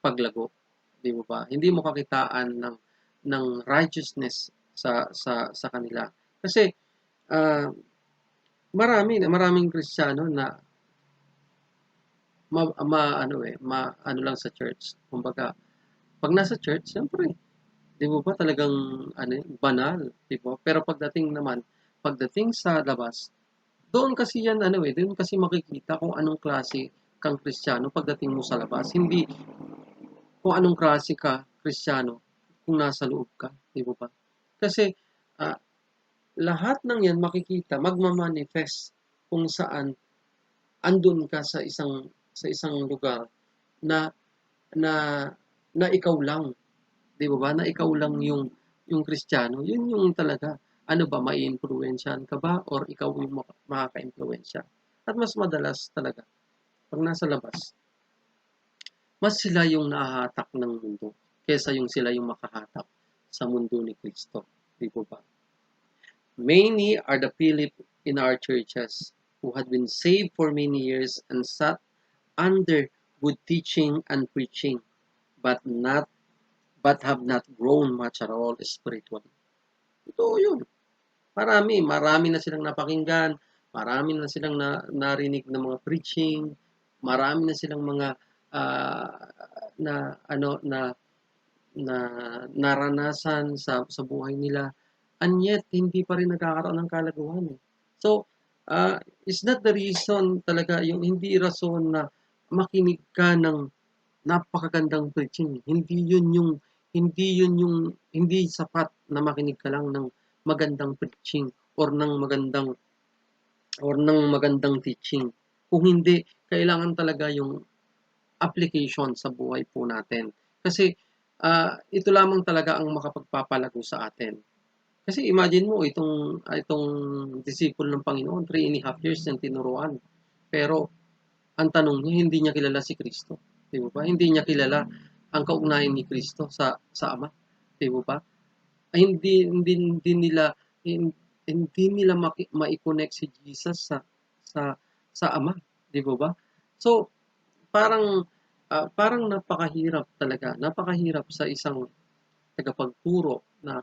paglago, di mo ba? Hindi mo kakitaan ng righteousness sa kanila. Kasi maraming Kristiyano na ano lang sa church. Kumbaga, pag nasa church, siyempre, di mo ba talagang banal, di ba? Pero pagdating sa labas, doon kasi doon kasi makikita kung anong klase kang Kristiyano pagdating mo sa labas. Hindi kung anong klase ka Kristiyano kung nasa loob ka, di ba? Kasi lahat ng yan makikita, magmamanifest kung saan andun ka sa isang lugar na na ikaw lang, di ba? Na ikaw lang yung Kristiyano. Yun yung talaga. Ano ba, mai-influensyahan ka ba or ikaw yung makaka-influensya? At mas madalas talaga, pag nasa labas, mas sila yung nahahatak ng mundo kesa yung sila yung makahatak sa mundo ni Kristo. Di ba? Many are the Philip in our churches who had been saved for many years and sat under good teaching and preaching, but have not grown much at all spiritually. Ito yun. Marami na silang napakinggan, marami na silang narinig ng mga preaching, marami na silang mga na naranasan sa buhay nila, and yet hindi pa rin nagkakaroon ng kalaguhan, eh. So, is not the reason talaga yung hindi rason na makinig ka ng napakagandang preaching. Hindi sapat na makinig ka lang ng magandang preaching or ng magandang teaching. Kung hindi, kailangan talaga yung application sa buhay po natin. Kasi ito lamang talaga ang makapagpapalago sa atin. Kasi imagine mo itong disciple ng Panginoon, 3.5 years niyang tinuruan. Pero ang tanong niya, hindi niya kilala si Kristo. Di ba? Hindi niya kilala ang kaugnayan ni Kristo sa Ama. Di ba? Ay, hindi nila mai-connect si Jesus sa Ama. Di ba? So, parang napakahirap talaga. Napakahirap sa isang tagapagturo na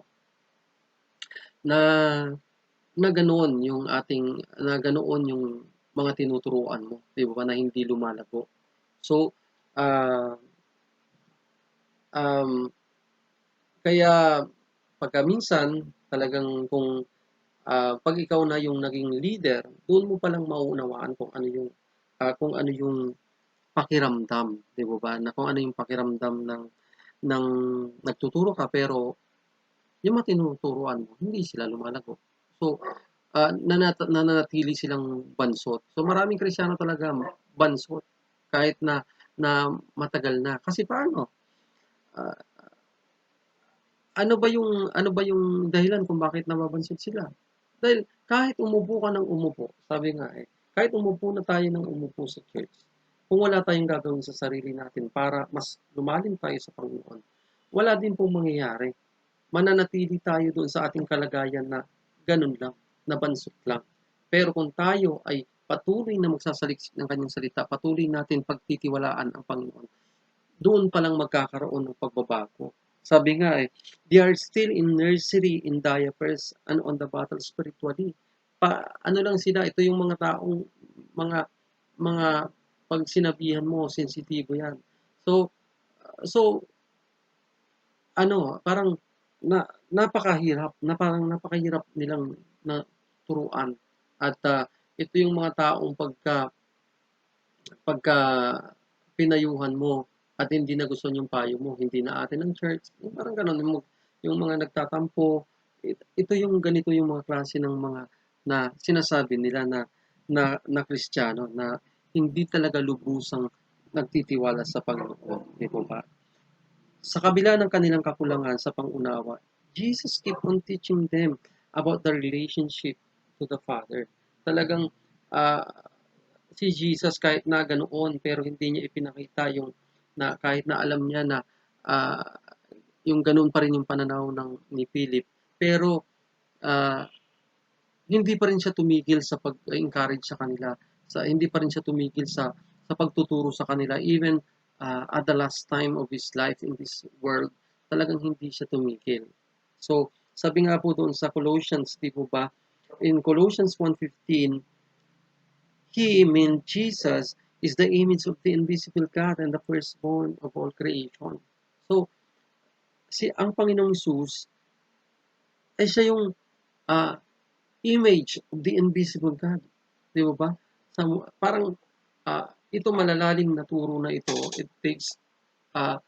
na ganoon yung mga tinuturuan mo, 'di ba, na hindi lumalago. So, ah, um, kaya pagka minsan talagang pag ikaw na yung naging leader, doon mo palang mauunawaan kung ano yung pakiramdam, 'di ba, na kung ano yung pakiramdam ng nagtuturo ka pero yung mga tinuturuan mo hindi sila lumalago. So, nananatili silang bansot. So, maraming Kristiyano talaga bansot kahit na matagal na. Kasi paano? Ah, ano ba yung dahilan kung bakit nababansot sila? Dahil kahit umupo ka ng umupo, sabi nga kahit umupo na tayo ng umupo sa church, kung wala tayong gagawin sa sarili natin para mas lumalim tayo sa Panginoon, wala din pong mangyayari. Mananatili tayo doon sa ating kalagayan na ganun lang, na bansot lang. Pero kung tayo ay patuloy na magsasaliksik ng kanyang salita, patuloy natin pagtitiwalaan ang Panginoon, doon pa lang magkakaroon ng pagbabago. Sabi nga they are still in nursery, in diapers, and on the battle spiritually. Ano lang sila, ito yung mga taong, mga, mga, pag sinabihan mo, sensitibo yan. So, parang napakahirap nilang na turuan. At ito yung mga taong pagka pinayuhan mo at hindi nagustuhan yung payo mo, hindi na atin ng church, yung parang gano'n, yung mga nagtatampo, ito yung ganito yung mga klase ng mga na sinasabi nila na Kristiyano na hindi talaga lubusang nagtitiwala sa Panginoon, di ba? Sa kabila ng kanilang kakulangan sa pangunawa, Jesus keep on teaching them about the relationship to the Father. Talagang ah, si Jesus kahit na ganoon pero hindi niya ipinakita yung na kahit na alam niya na ah, yung ganoon pa rin yung pananaw ni Philip, pero ah, hindi pa rin siya tumigil sa pag-encourage sa kanila, hindi pa rin siya tumigil sa pagtuturo sa kanila even at the last time of his life in this world, talagang hindi siya tumigil. So, sabi nga po doon sa Colossians, di po ba, in Colossians 1:15, He, mean Jesus, is the image of the invisible God and the firstborn of all creation. So, ang Panginoong Jesus ay siya yung ah, image of the invisible God. Di ba ba? Parang ito malalalim na turo na ito. It takes uh,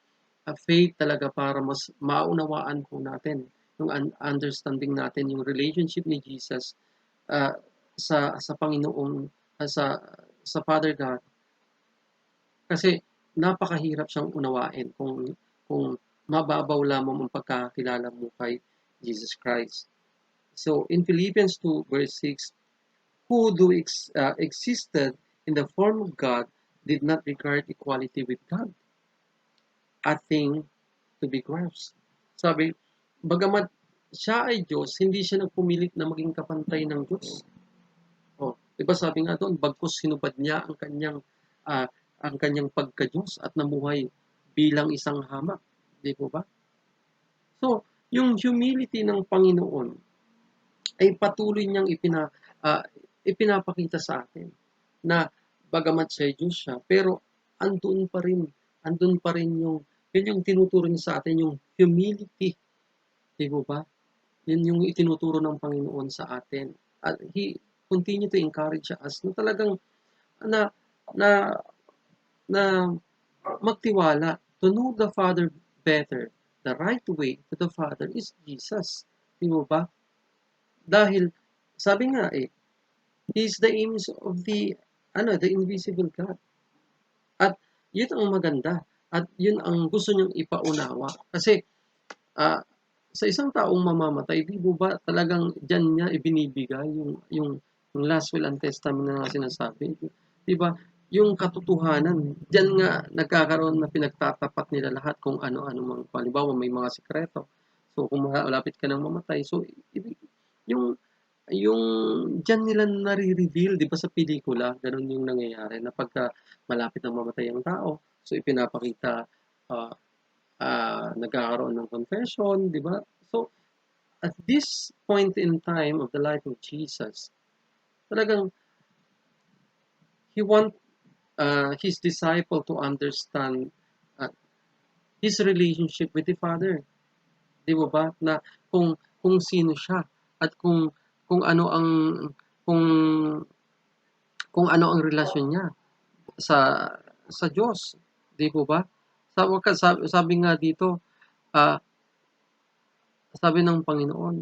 a faith talaga para mas maunawaan po natin yung understanding natin yung relationship ni Jesus uh, sa Panginoong sa Father God, kasi napakahirap siyang unawain kung mababaw lamang ang pagkakilala mo kay Jesus Christ. So in Philippians 2 verse 6, who existed in the form of God did not regard equality with God a thing to be grasped. Sabi, bagamat siya ay Diyos, hindi siya nagpumilit na maging kapantay ng Diyos. Diba sabi nga doon, bagkus sinubad niya ang kanyang pagka-Diyos at namuhay bilang isang hamak. Di po ba? So, yung humility ng Panginoon ay patuloy niyang ipinapakita sa atin na bagamat siya Diyos siya, pero andun pa rin yung Yun yung tinuturo niya sa atin, yung humility. Di ba? Yun yung itinuturo ng Panginoon sa atin. At He continue to encourage us na talagang na na na magtiwala, to know the Father better. The right way to the Father is Jesus. Di ba? Dahil, sabi nga He is the image of the invisible God. At yun ang maganda. At yun ang gusto niyang ipaunawa. Kasi, ah, sa isang taong mamamatay, di ba talagang diyan niya ibinibigay yung last will and testament na sinasabi. Di ba? Yung katotohanan, diyan nga nagkakaroon na pinagtatapat nila lahat kung ano-ano mang, halimbawa may mga sikreto. So kung malapit ka nang mamatay, so yung yung diyan nila nare-reveal, 'di ba sa pelikula, gano'n yung nangyayari na pagka malapit nang mamatay ang tao, so ipinapakita, ah, nagkakaroon ng confession, 'di ba? So, at this point in time of the life of Jesus, talagang he want his disciple to understand uh, his relationship with the Father, 'di ba? Na kung sino siya at kung ano ang kung kung ano ang relasyon niya sa sa Diyos, 'di ba? Sabi nga dito, ah, sabi ng Panginoon,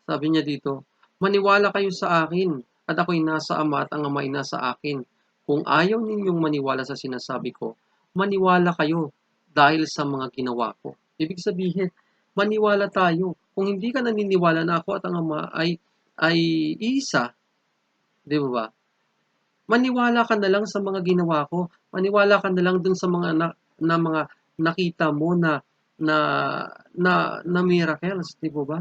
sabi niya dito, maniwala kayo sa akin at ako'y nasa Ama at ang Ama ay nasa akin. Kung ayaw ninyong maniwala sa sinasabi ko, maniwala kayo dahil sa mga ginawa ko. Ibig sabihin, maniwala tayo. Kung hindi ka naniniwala na ako at ang Ama ay isa, 'di ba? Maniwala ka na lang sa mga ginawa ko. Maniwala ka na lang dun sa mga na mga nakita mo na na miracles, 'di ba?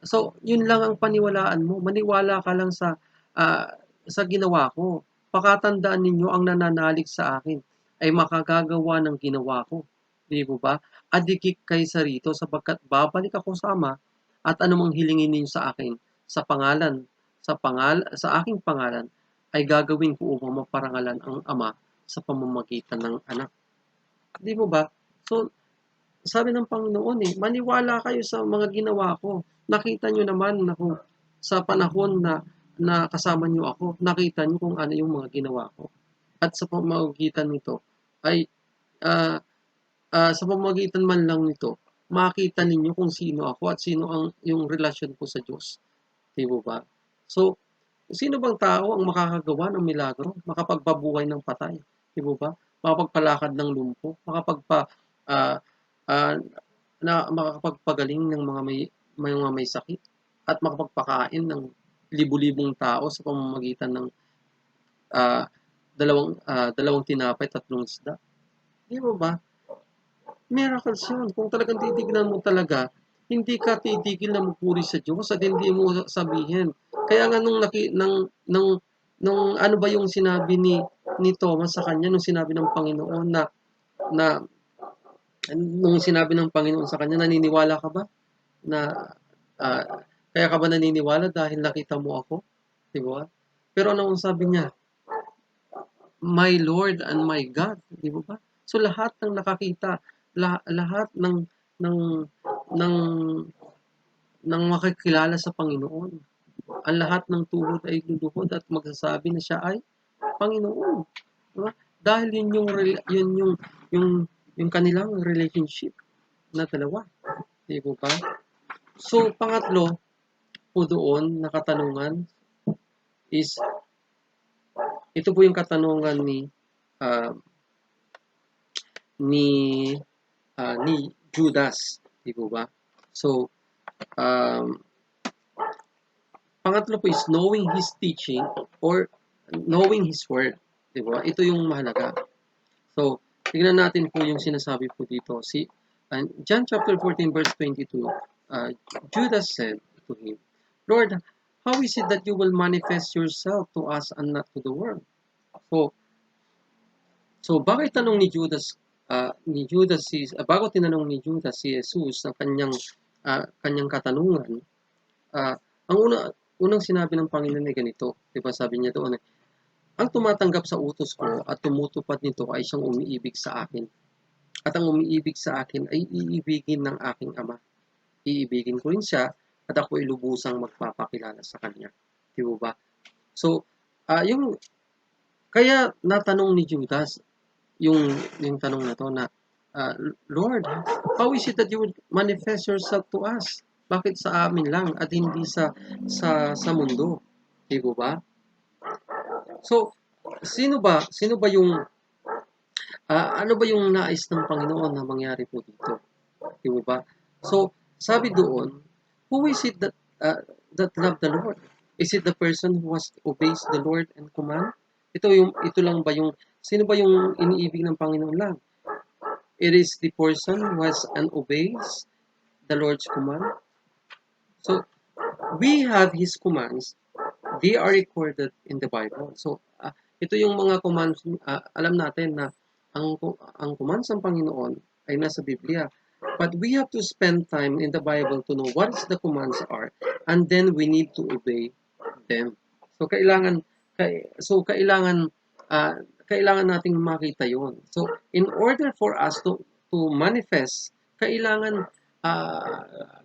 So, yun lang ang paniwalaan mo. Maniwala ka lang sa ginawa ko. Pakatandaan ninyo ang nananalig sa akin ay makagagawa ng ginawa ko. Di ba? Adikik kayo sa rito sapagkat babalik ako sa Ama at anumang hilingin ninyo sa akin sa aking pangalan ay gagawin ko upang maparangalan ang Ama sa pamamagitan ng Anak. Di ba? So, sabi ng Panginoon maniwala kayo sa mga ginawa ko. Nakita nyo naman na kung sa panahon na kasama nyo ako, nakita nyo kung ano yung mga ginawa ko. At sa pamamagitan nito ay sa pamamagitan man lang nito, makita ninyo kung sino ako at sino ang yung relasyon ko sa Diyos. Di ba? So, sino bang tao ang makakagawa ng milagro? Makapagpabuhay ng patay. Di ba? Makapagpalakad ng lumpo. Ah, ah, makakapagpagaling ng mga may sakit. At makapagpakain ng libu-libong tao sa pamamagitan ng ah, dalawang tinapay, tatlong isda. Di ba? Miracles yun. Kung talagang titignan mo talaga, hindi ka titigil na magpuri sa Diyos at hindi mo sabihin. Kaya nga nung ano ba yung sinabi ni Thomas sa kanya nung sinabi ng Panginoon na nung sinabi ng Panginoon sa kanya, naniniwala ka ba na ah, kaya ka ba naniniwala dahil nakita mo ako? Di ba? Pero ano ang sabi niya? My Lord and my God, di ba? So lahat ng nakakita, lahat ng ng ng makikilala sa Panginoon, ang lahat ng tuhod ay luluhod at magsasabi na siya ay Panginoon. Diba? Dahil yung yung kanilang relationship na dalawa, di ba? So pangatlo po doon na katanungan is ito po yung katanungan uh, ni ni Judas, di ba? So um, pangatlo po is knowing his teaching or knowing his word, di ba? Ito yung mahalaga. So tingnan natin po yung sinasabi po dito. John chapter 14 verse 22, Judas said to him, Lord, how is it that you will manifest yourself to us and not to the world? So bakit tanong bago tinanong ni Judas si Jesus ng kanyang katanungan, ang unang sinabi ng Panginoon ay ganito, 'di ba? Sabi niya doon ang tumatanggap sa utos ko at tumutupad nito ay siyang umiibig sa akin. At ang umiibig sa akin ay iibigin ng aking Ama. Iibigin ko rin siya at ako ay lubusang magpapakilala sa kanya. Di ba? So, yung kaya natanong ni Judas yung tanong na to na ah, Lord, how is it that you would manifest yourself to us? Bakit sa amin lang at hindi sa mundo? Di ba? So, sino ba yung ano ba yung nais ng Panginoon na mangyari po dito? Di ba? So, sabi doon, who is it that love the Lord? Is it the person who obeys the Lord and command? Ito lang ba yung sino ba yung iniibig ng Panginoon lang? It is the person who has and obeys the Lord's command. So, we have His commands. They are recorded in the Bible. So, ito yung mga commands, alam natin na ang commands ng Panginoon ay nasa Biblia. But we have to spend time in the Bible to know what is the commands are, and then we need to obey them. So kailangan kailangan nating makita 'yon. So in order for us to manifest, kailangan uh,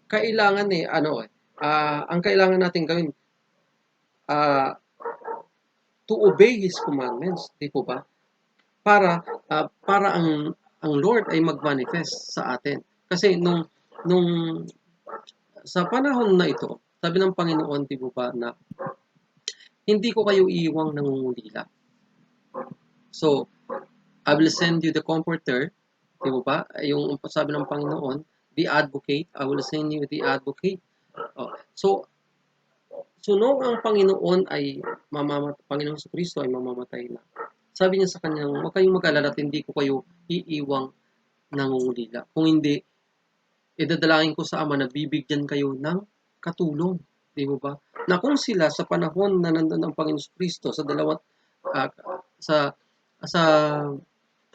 kailangan ang kailangan natin gawin uh, to obey His commandments, di po ba? Para ang Lord ay mag-manifest sa atin. Kasi nung sa panahon na ito, sabi ng Panginoon, di ba, na hindi ko kayo iiwang nangungulila. So, I will send you the comforter, di ba? Yung sabi ng Panginoon, the advocate, I will send you the advocate. So nung ang Panginoon ay Panginoon sa Kristo ay mamamatay na. Sabi niya sa kanya, huwag kayong mag-alala at hindi ko kayo iiwang nangungulila. Kung hindi, idadalangin ko sa Ama na bibigyan kayo ng katulong. Di ba? Na kung sila sa panahon na nandun ang Panginoon sa Kristo sa sa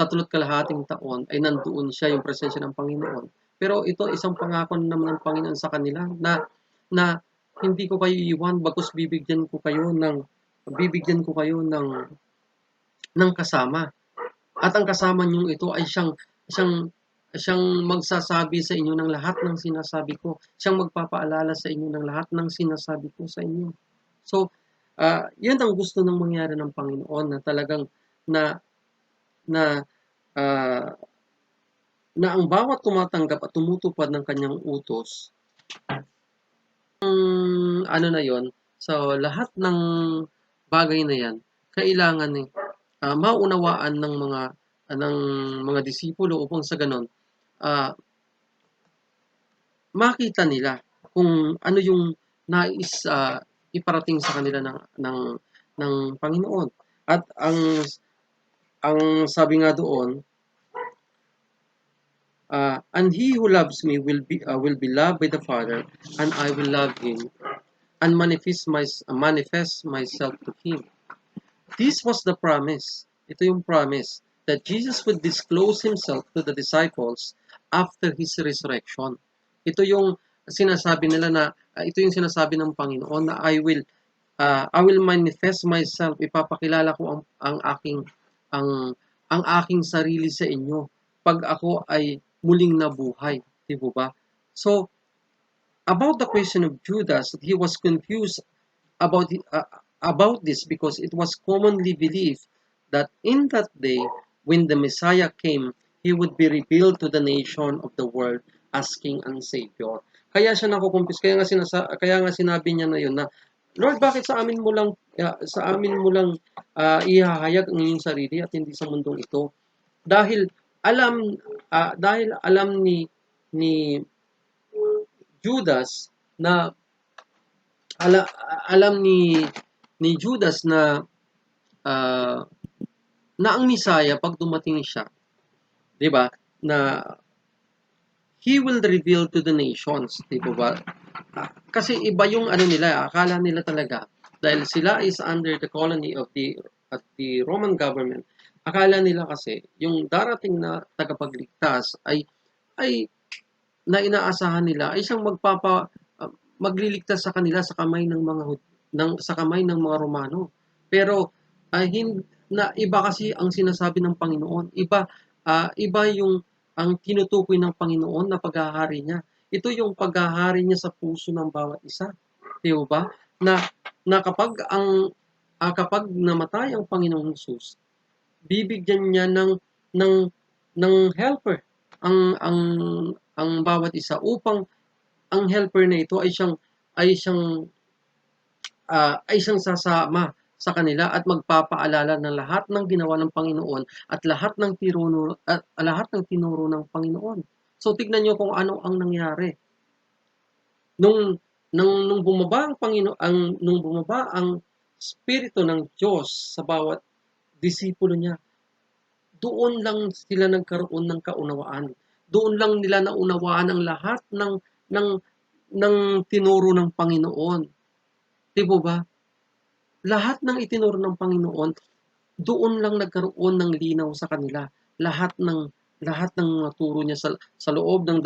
3.5 taon ay nandoon siya yung presensya ng Panginoon. Pero ito isang pangako naman ng Panginoon sa kanila na hindi ko kayo iiwan bagkus bibigyan ko kayo ng kasama. At ang kasama niyong ito ay siyang magsasabi sa inyo ng lahat ng sinasabi ko. Siyang magpapaalala sa inyo ng lahat ng sinasabi ko sa inyo. So, yan ang gusto ng mangyari ng Panginoon na talagang na ang bawat tumatanggap at tumutupad ng kanyang utos, ano na yon, so lahat ng bagay na yan, kailangan maunawaan ng mga disipulo upang sa ganon, makita nila kung ano yung nais iparating sa kanila ng Panginoon. At ang sabi nga doon, and he who loves me will be loved by the Father, and I will love him and manifest myself to him. This was the promise. Ito yung promise that Jesus would disclose himself to the disciples after his resurrection. Ito yung sinasabi nila na ito yung sinasabi ng Panginoon na I will manifest myself, ipapakilala ko ang aking sarili sa inyo pag ako ay muling nabuhay, di ba? So about the question of Judas, he was confused about this because it was commonly believed that in that day when the Messiah came, he would be revealed to the nation of the world as King and Savior. Kaya siya nakukumpis, kaya nga sinabi niya na yun na, Lord, bakit sa amin mo lang ihahayag ang iyong sarili at hindi sa mundong ito? Dahil alam ni Judas na alam ni Judas na ang Messiah pag dumating siya, 'di ba? Na he will reveal to the nations, 'di ba? Kasi iba yung nila, akala nila talaga dahil sila is under the colony of the Roman government. Akala nila kasi yung darating na tagapagligtas ay na inaasahan nila ay siyang magliligtas sa kanila sa kamay ng mga Romano. Pero na iba kasi ang sinasabi ng Panginoon. Iba yung ang tinutukoy ng Panginoon na paghahari niya. Ito yung paghahari niya sa puso ng bawat isa. Di ba? Na, na kapag namatay ang Panginoong Hesus, bibigyan niya ng ng helper ang ang bawat isa upang ang helper na ito ay siyang sasama sa kanila at magpapaalala ng lahat ng ginawa ng Panginoon at lahat ng tinuro ng Panginoon. So tignan niyo kung ano ang nangyari. Nung bumaba ang Panginoon nung bumaba ang Espiritu ng Diyos sa bawat disipulo niya, doon lang sila nagkaroon ng kaunawaan. Doon lang nila naunawaan ang lahat ng ng tinuro ng Panginoon. Di ba? Lahat ng itinuro ng Panginoon, doon lang nagkaroon ng linaw sa kanila. Lahat ng naturo niya sa loob ng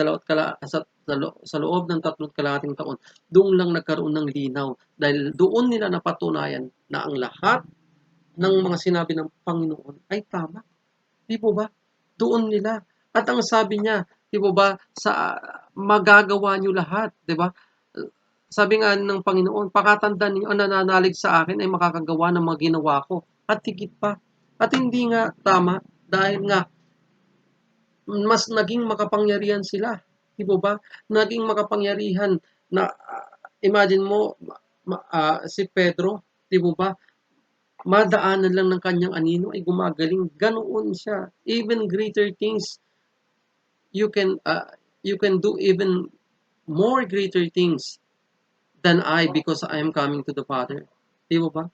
sa loob ng 3 taon, doon lang nagkaroon ng linaw dahil doon nila napatunayan na ang lahat ng mga sinabi ng Panginoon ay tama. Di po ba? Doon nila. At ang sabi niya, di po ba, sa magagawa niyo lahat, di ba? Sabi nga ng Panginoon, pakatandaan ninyo ang nananalig sa akin ay makakagawa ng mga ginawa ko. At higit pa. At hindi nga tama dahil nga mas naging makapangyarihan sila. Di po ba? Naging makapangyarihan na imagine mo si Pedro, di po ba? Madaanan lang ng kanyang anino ay gumagaling. Ganoon siya. Even greater things you can uh, you can do even more greater things than I because I am coming to the Father. Di ba?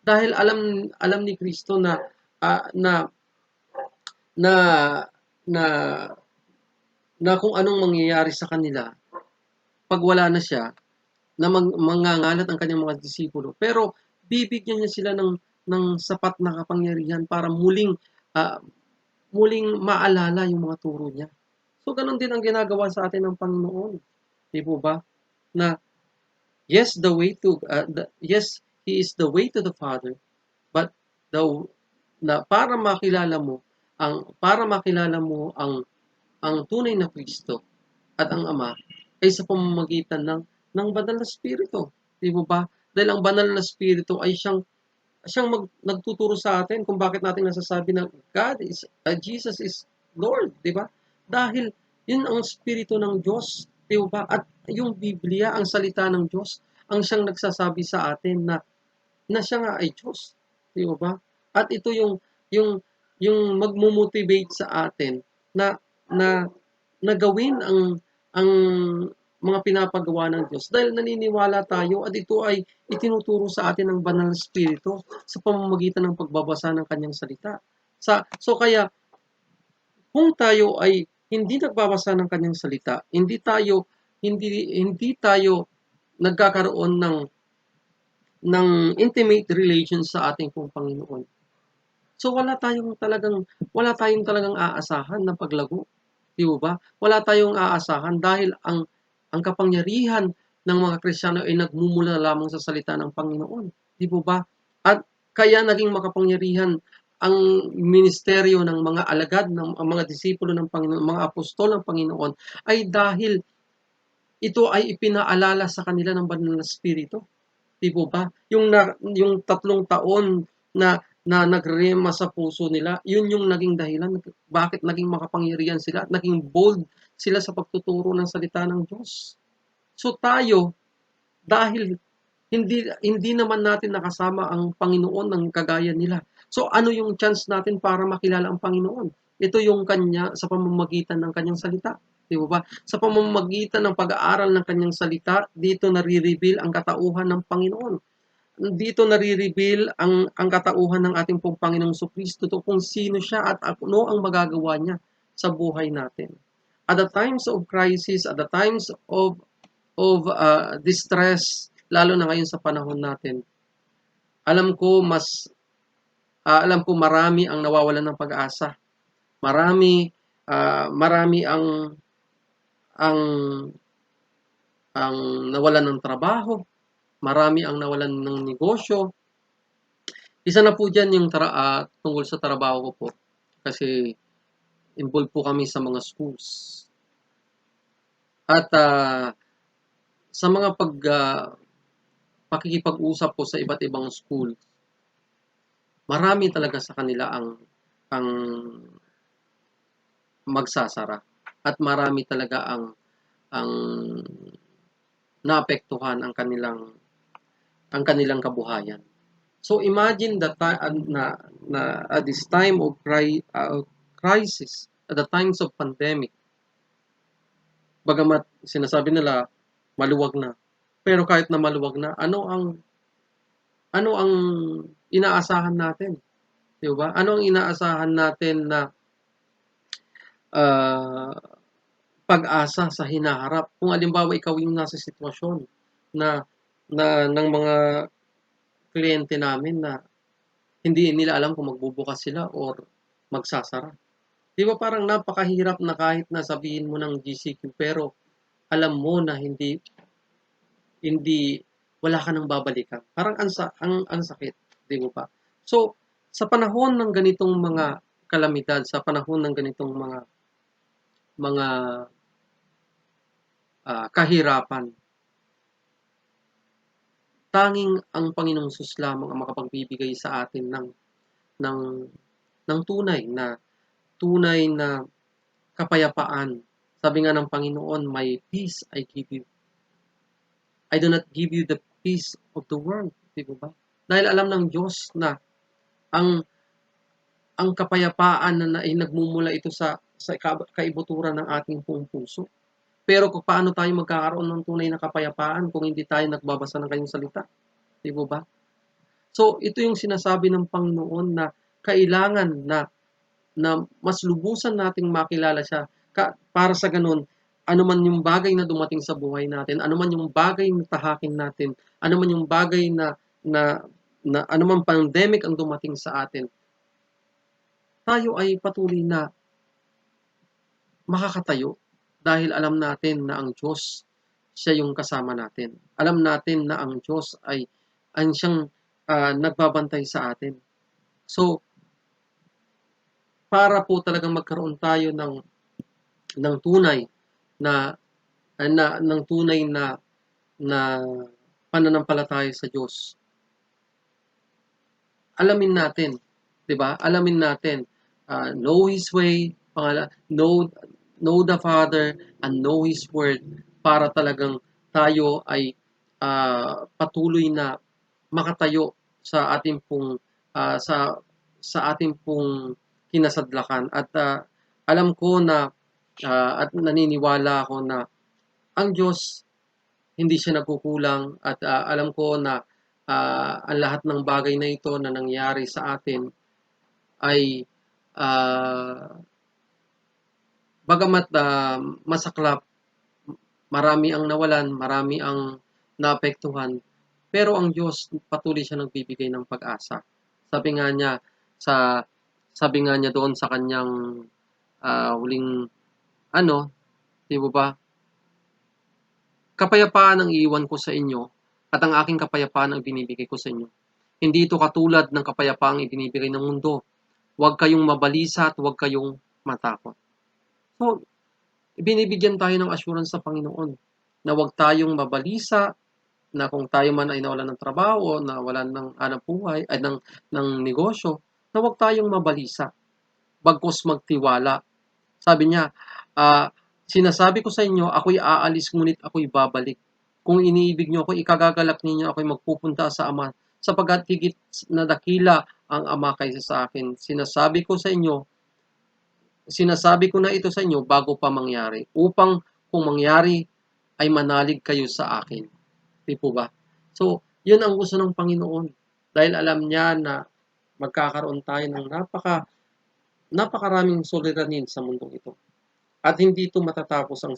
Dahil alam ni Kristo na ah, na na na na kung anong mangyayari sa kanila pag wala na siya, na mangangalat ang kanyang mga disipulo. Pero bibigyan niya sila ng sapat na kapangyarihan para ah, muling maalala yung mga turo niya. So ganun din ang ginagawa sa atin ng Panginoon. Di po ba? Na yes, yes, He is the way to the Father, but the na para makilala mo ang tunay na Kristo at ang Ama ay sa pamamagitan ng banal na Espiritu. Di mo ba? Dahil ang banal na Espiritu ay siyang nagtuturo sa atin kung bakit natin nasasabi na Jesus is Lord, di ba? Dahil yun ang Espiritu ng Diyos, di ba? At yung Biblia, ang salita ng Diyos, ang siyang nagsasabi sa atin na siya nga ay Diyos, di ba? At ito yung magmo-motivate sa atin na na gawin ang mga pinapagawa ng Diyos dahil naniniwala tayo at ito ay itinuturo sa atin ng banal na Espiritu sa pamamagitan ng pagbabasa ng kanyang salita. So kaya kung tayo ay hindi nagbabasa ng kanyang salita, hindi tayo nagkakaroon ng intimate relations sa ating pong Panginoon. So wala tayong talagang aasahan na paglago. Di ba? Wala tayong aasahan dahil ang kapangyarihan ng mga Kristiyano ay nagmumula lamang sa salita ng Panginoon. Di ba? At kaya naging makapangyarihan ang ministeryo ng mga alagad, ng mga disipulo ng Panginoon, mga apostol ng Panginoon, ay dahil ito ay ipinaalala sa kanila ng banal na Espiritu. Di ba? Yung 3 taon na nagrema sa puso nila, yun yung naging dahilan bakit naging makapangyarihan sila at naging bold sila sa pagtuturo ng salita ng Diyos. So tayo, dahil hindi naman natin nakasama ang Panginoon ng kagaya nila. So ano yung chance natin para makilala ang Panginoon? Ito yung kanya sa pamamagitan ng kanyang salita. Di ba? Sa pamamagitan ng pag-aaral ng kanyang salita, dito nare-reveal ang katauhan ng Panginoon. Dito nare-reveal ang katauhan ng ating pong Panginoong Kristo kung sino siya at ano ang magagawa niya sa buhay natin. At the times of crisis, at the times of distress, lalo na ngayon sa panahon natin, alam ko marami ang nawawalan ng pag-asa. Marami ang nawalan ng trabaho, marami ang nawalan ng negosyo, Isa na po diyan yung tungkol sa trabaho ko po. Kasi involved po kami sa mga schools. At sa mga pakikipag-usap po sa iba't ibang school, marami talaga sa kanila ang magsasara. At marami talaga ang naapektuhan ang kanilang kabuhayan. So imagine that na at this time of crisis, at the times of pandemic, bagamat sinasabi nila maluwag na. Pero kahit na maluwag na, ano ang inaasahan natin, 'di ba? Ano ang inaasahan natin na ah, pag-asa sa hinaharap kung halimbawa ikaw yung nasa sitwasyon na ng mga kliyente namin na hindi nila alam kung magbubukas sila or magsasara. 'Di ba parang napakahirap na kahit na sabihin mo ng GCQ pero alam mo na hindi hindi wala ka nang babalikan. Parang ang sakit, 'di mo ba? So, sa panahon ng ganitong mga kalamidad, sa panahon ng ganitong mga kahirapan, tanging ang Panginoong Hesus lamang ang makapagbibigay sa atin ng ng tunay na kapayapaan. Sabi nga ng Panginoon, "My peace I give you. I do not give you the peace of the world." 'Di ba? Dahil alam ng Diyos na ang ang kapayapaan na ay nagmumula ito sa kaibuturan ng ating buong puso. Pero kung paano tayo magkakaroon ng tunay na kapayapaan kung hindi tayo nagbabasa ng kanyang salita, 'di ba? So ito yung sinasabi ng Panginoon na kailangan na mas lubusan nating makilala siya para sa ganun, ano man yung bagay na dumating sa buhay natin, ano man yung bagay na tahakin natin, ano man yung bagay na ano man pandemic ang dumating sa atin, tayo ay patuloy na makakatayo dahil alam natin na ang Diyos, siya yung kasama natin. Alam natin na ang Diyos ay ang siyang nagbabantay sa atin. So, para po talagang magkaroon tayo ng tunay ng tunay na pananampalataya sa Diyos. Alamin natin, 'di ba? Alamin natin, know His way, know the Father and know His word para talagang tayo ay patuloy na makatayo sa ating pong sa ating pong kinasadlakan at alam ko na at naniniwala ako na ang Diyos hindi siya nagkukulang at alam ko na ang lahat ng bagay na ito na nangyari sa atin ay uh, bagamat masaklap, marami ang nawalan, marami ang naapektuhan, pero ang Diyos patuloy siya nagbibigay ng pag-asa. Sabi nga niya sa sabi nga niya doon sa kanyang huling ano, 'di ba? Kapayapaan ang iiwan ko sa inyo at ang aking kapayapaan ang binibigay ko sa inyo. Hindi ito katulad ng kapayapaang ibinibigay ng mundo. Huwag kayong mabalisa at huwag kayong matakot. So, binibigyan tayo ng assurance sa Panginoon na huwag tayong mabalisa na kung tayo man ay nawalan ng trabaho, nawalan ng hanap buhay, ay ng negosyo, na huwag tayong mabalisa. Bagkus magtiwala. Sabi niya, sinasabi ko sa inyo, ako'y aalis ngunit ako'y babalik. Kung iniibig niyo ako, ikagagalak ninyo ako'y magpupunta sa Ama, sapagkat higit na dakila ang Ama kaysa sa akin. Sinasabi ko na ito sa inyo bago pa mangyari, upang kung mangyari ay manalig kayo sa akin. Di po ba? So, yun ang gusto ng Panginoon. Dahil alam niya na magkakaroon tayo ng napakaraming suliranin sa mundong ito. At hindi ito matatapos ang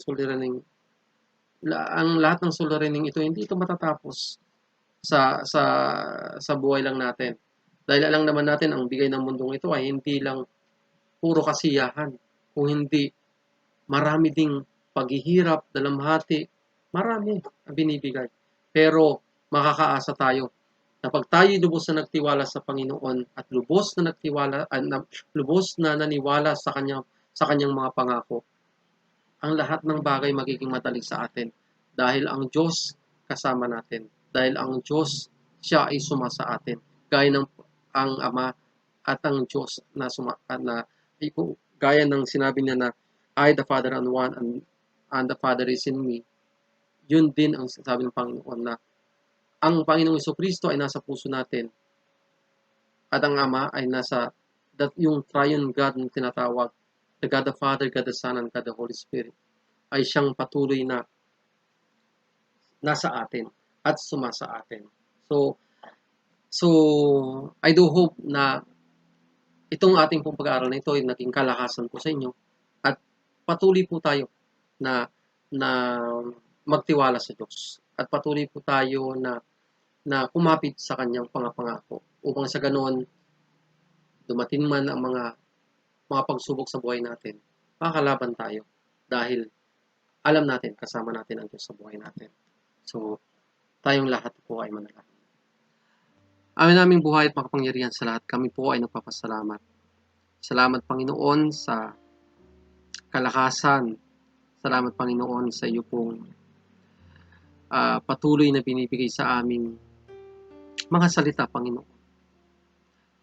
lahat ng suliraning ito, hindi ito matatapos sa buhay lang natin. Dahil alam naman natin ang bigay ng mundong ito ay hindi lang puro kasiyahan, kung hindi marami ding paghihirap, dalamhati, marami ang binibigay. Pero makakaasa tayo Kapag tayo lubos na nagtiwala sa Panginoon at lubos na naniwala sa kanyang mga pangako, ang lahat ng bagay magiging madali sa atin dahil ang Diyos kasama natin. Dahil ang Diyos, siya ay suma sa atin. Gaya ng ang Ama at ang Diyos gaya ng sinabi niya na I, the Father, and one, and the Father is in me. Yun din ang sabi ng Panginoon na ang Panginoong Jesucristo ay nasa puso natin at ang Ama ay yung triune God na tinatawag, the God the Father, God the Son, and God the Holy Spirit, ay siyang patuloy na nasa atin at sumasa atin. So I do hope na itong ating pong pag-aaral na ito ay naging kalakasan po sa inyo at patuloy po tayo na magtiwala sa Diyos at patuloy po tayo na kumapit sa kanyang pangako upang sa ganoon dumating man ang mga pagsubok sa buhay natin, makakalaban tayo dahil alam natin, kasama natin ang Diyos sa buhay natin. So, tayong lahat po ay manalangin. Amin naming buhay at makapangyarihan sa lahat, kami po ay nagpapasalamat. Salamat Panginoon sa kalakasan. Salamat Panginoon sa iyo pong patuloy na binibigay sa aming mga salita, Panginoon.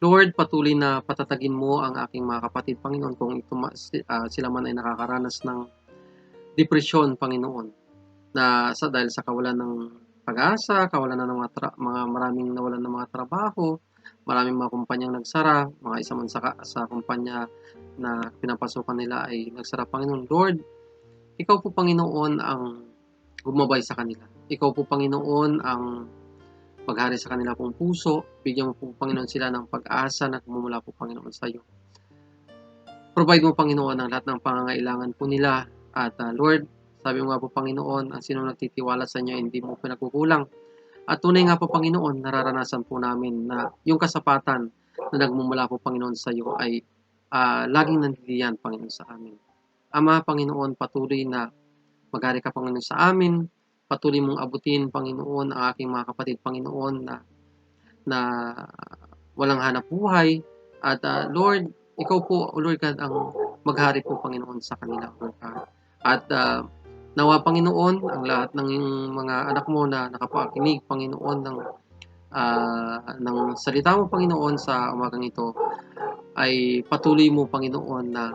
Lord, patuloy na patatagin mo ang aking mga kapatid, Panginoon, kung sila man ay nakakaranas ng depresyon, Panginoon, dahil sa kawalan ng pag-asa, kawalan na ng maraming nawalan ng mga trabaho, maraming mga kumpanyang nagsara, mga isa man sa kumpanya na pinapasukan nila ay nagsara, Panginoon. Lord, ikaw po, Panginoon, ang gumabay sa kanila. Ikaw po, Panginoon, ang maghari sa kanila pong puso. Bigyan mo po, Panginoon, sila ng pag-asa na kumumula po, Panginoon, sa iyo. Provide mo, Panginoon, ang lahat ng pangangailangan po nila. At Lord, sabi mo nga po, Panginoon, ang sino nagtitiwala sa inyo, hindi mo pinagkukulang. At tunay nga po, Panginoon, nararanasan po namin na yung kasapatan na nagmumula po, Panginoon, sa iyo ay laging nandiyan, Panginoon, sa amin. Ama, Panginoon, patuloy na maghari ka, Panginoon, sa amin. Patuloy mong abutin, Panginoon, ang aking mga kapatid, Panginoon, na walang hanap buhay. At Lord, ikaw po, Lord God, ang maghari po, Panginoon, sa kanila, Lord God. At nawa, Panginoon, ang lahat ng mga anak mo na nakapakinig, Panginoon, ng salita mo, Panginoon, sa umagang ito, ay patuloy mo, Panginoon, na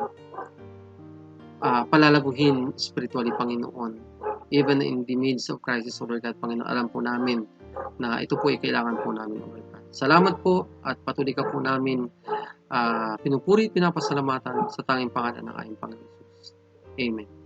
palalaguhin spiritually, Panginoon. Even in the midst of crisis, Lord God, Panginoon, alam po namin na ito po ay kailangan po namin, Lord God. Salamat po at patuloy ka po namin pinupuri, pinapasalamatan sa tanging pangalan ng aking Panginoon Jesus. Amen.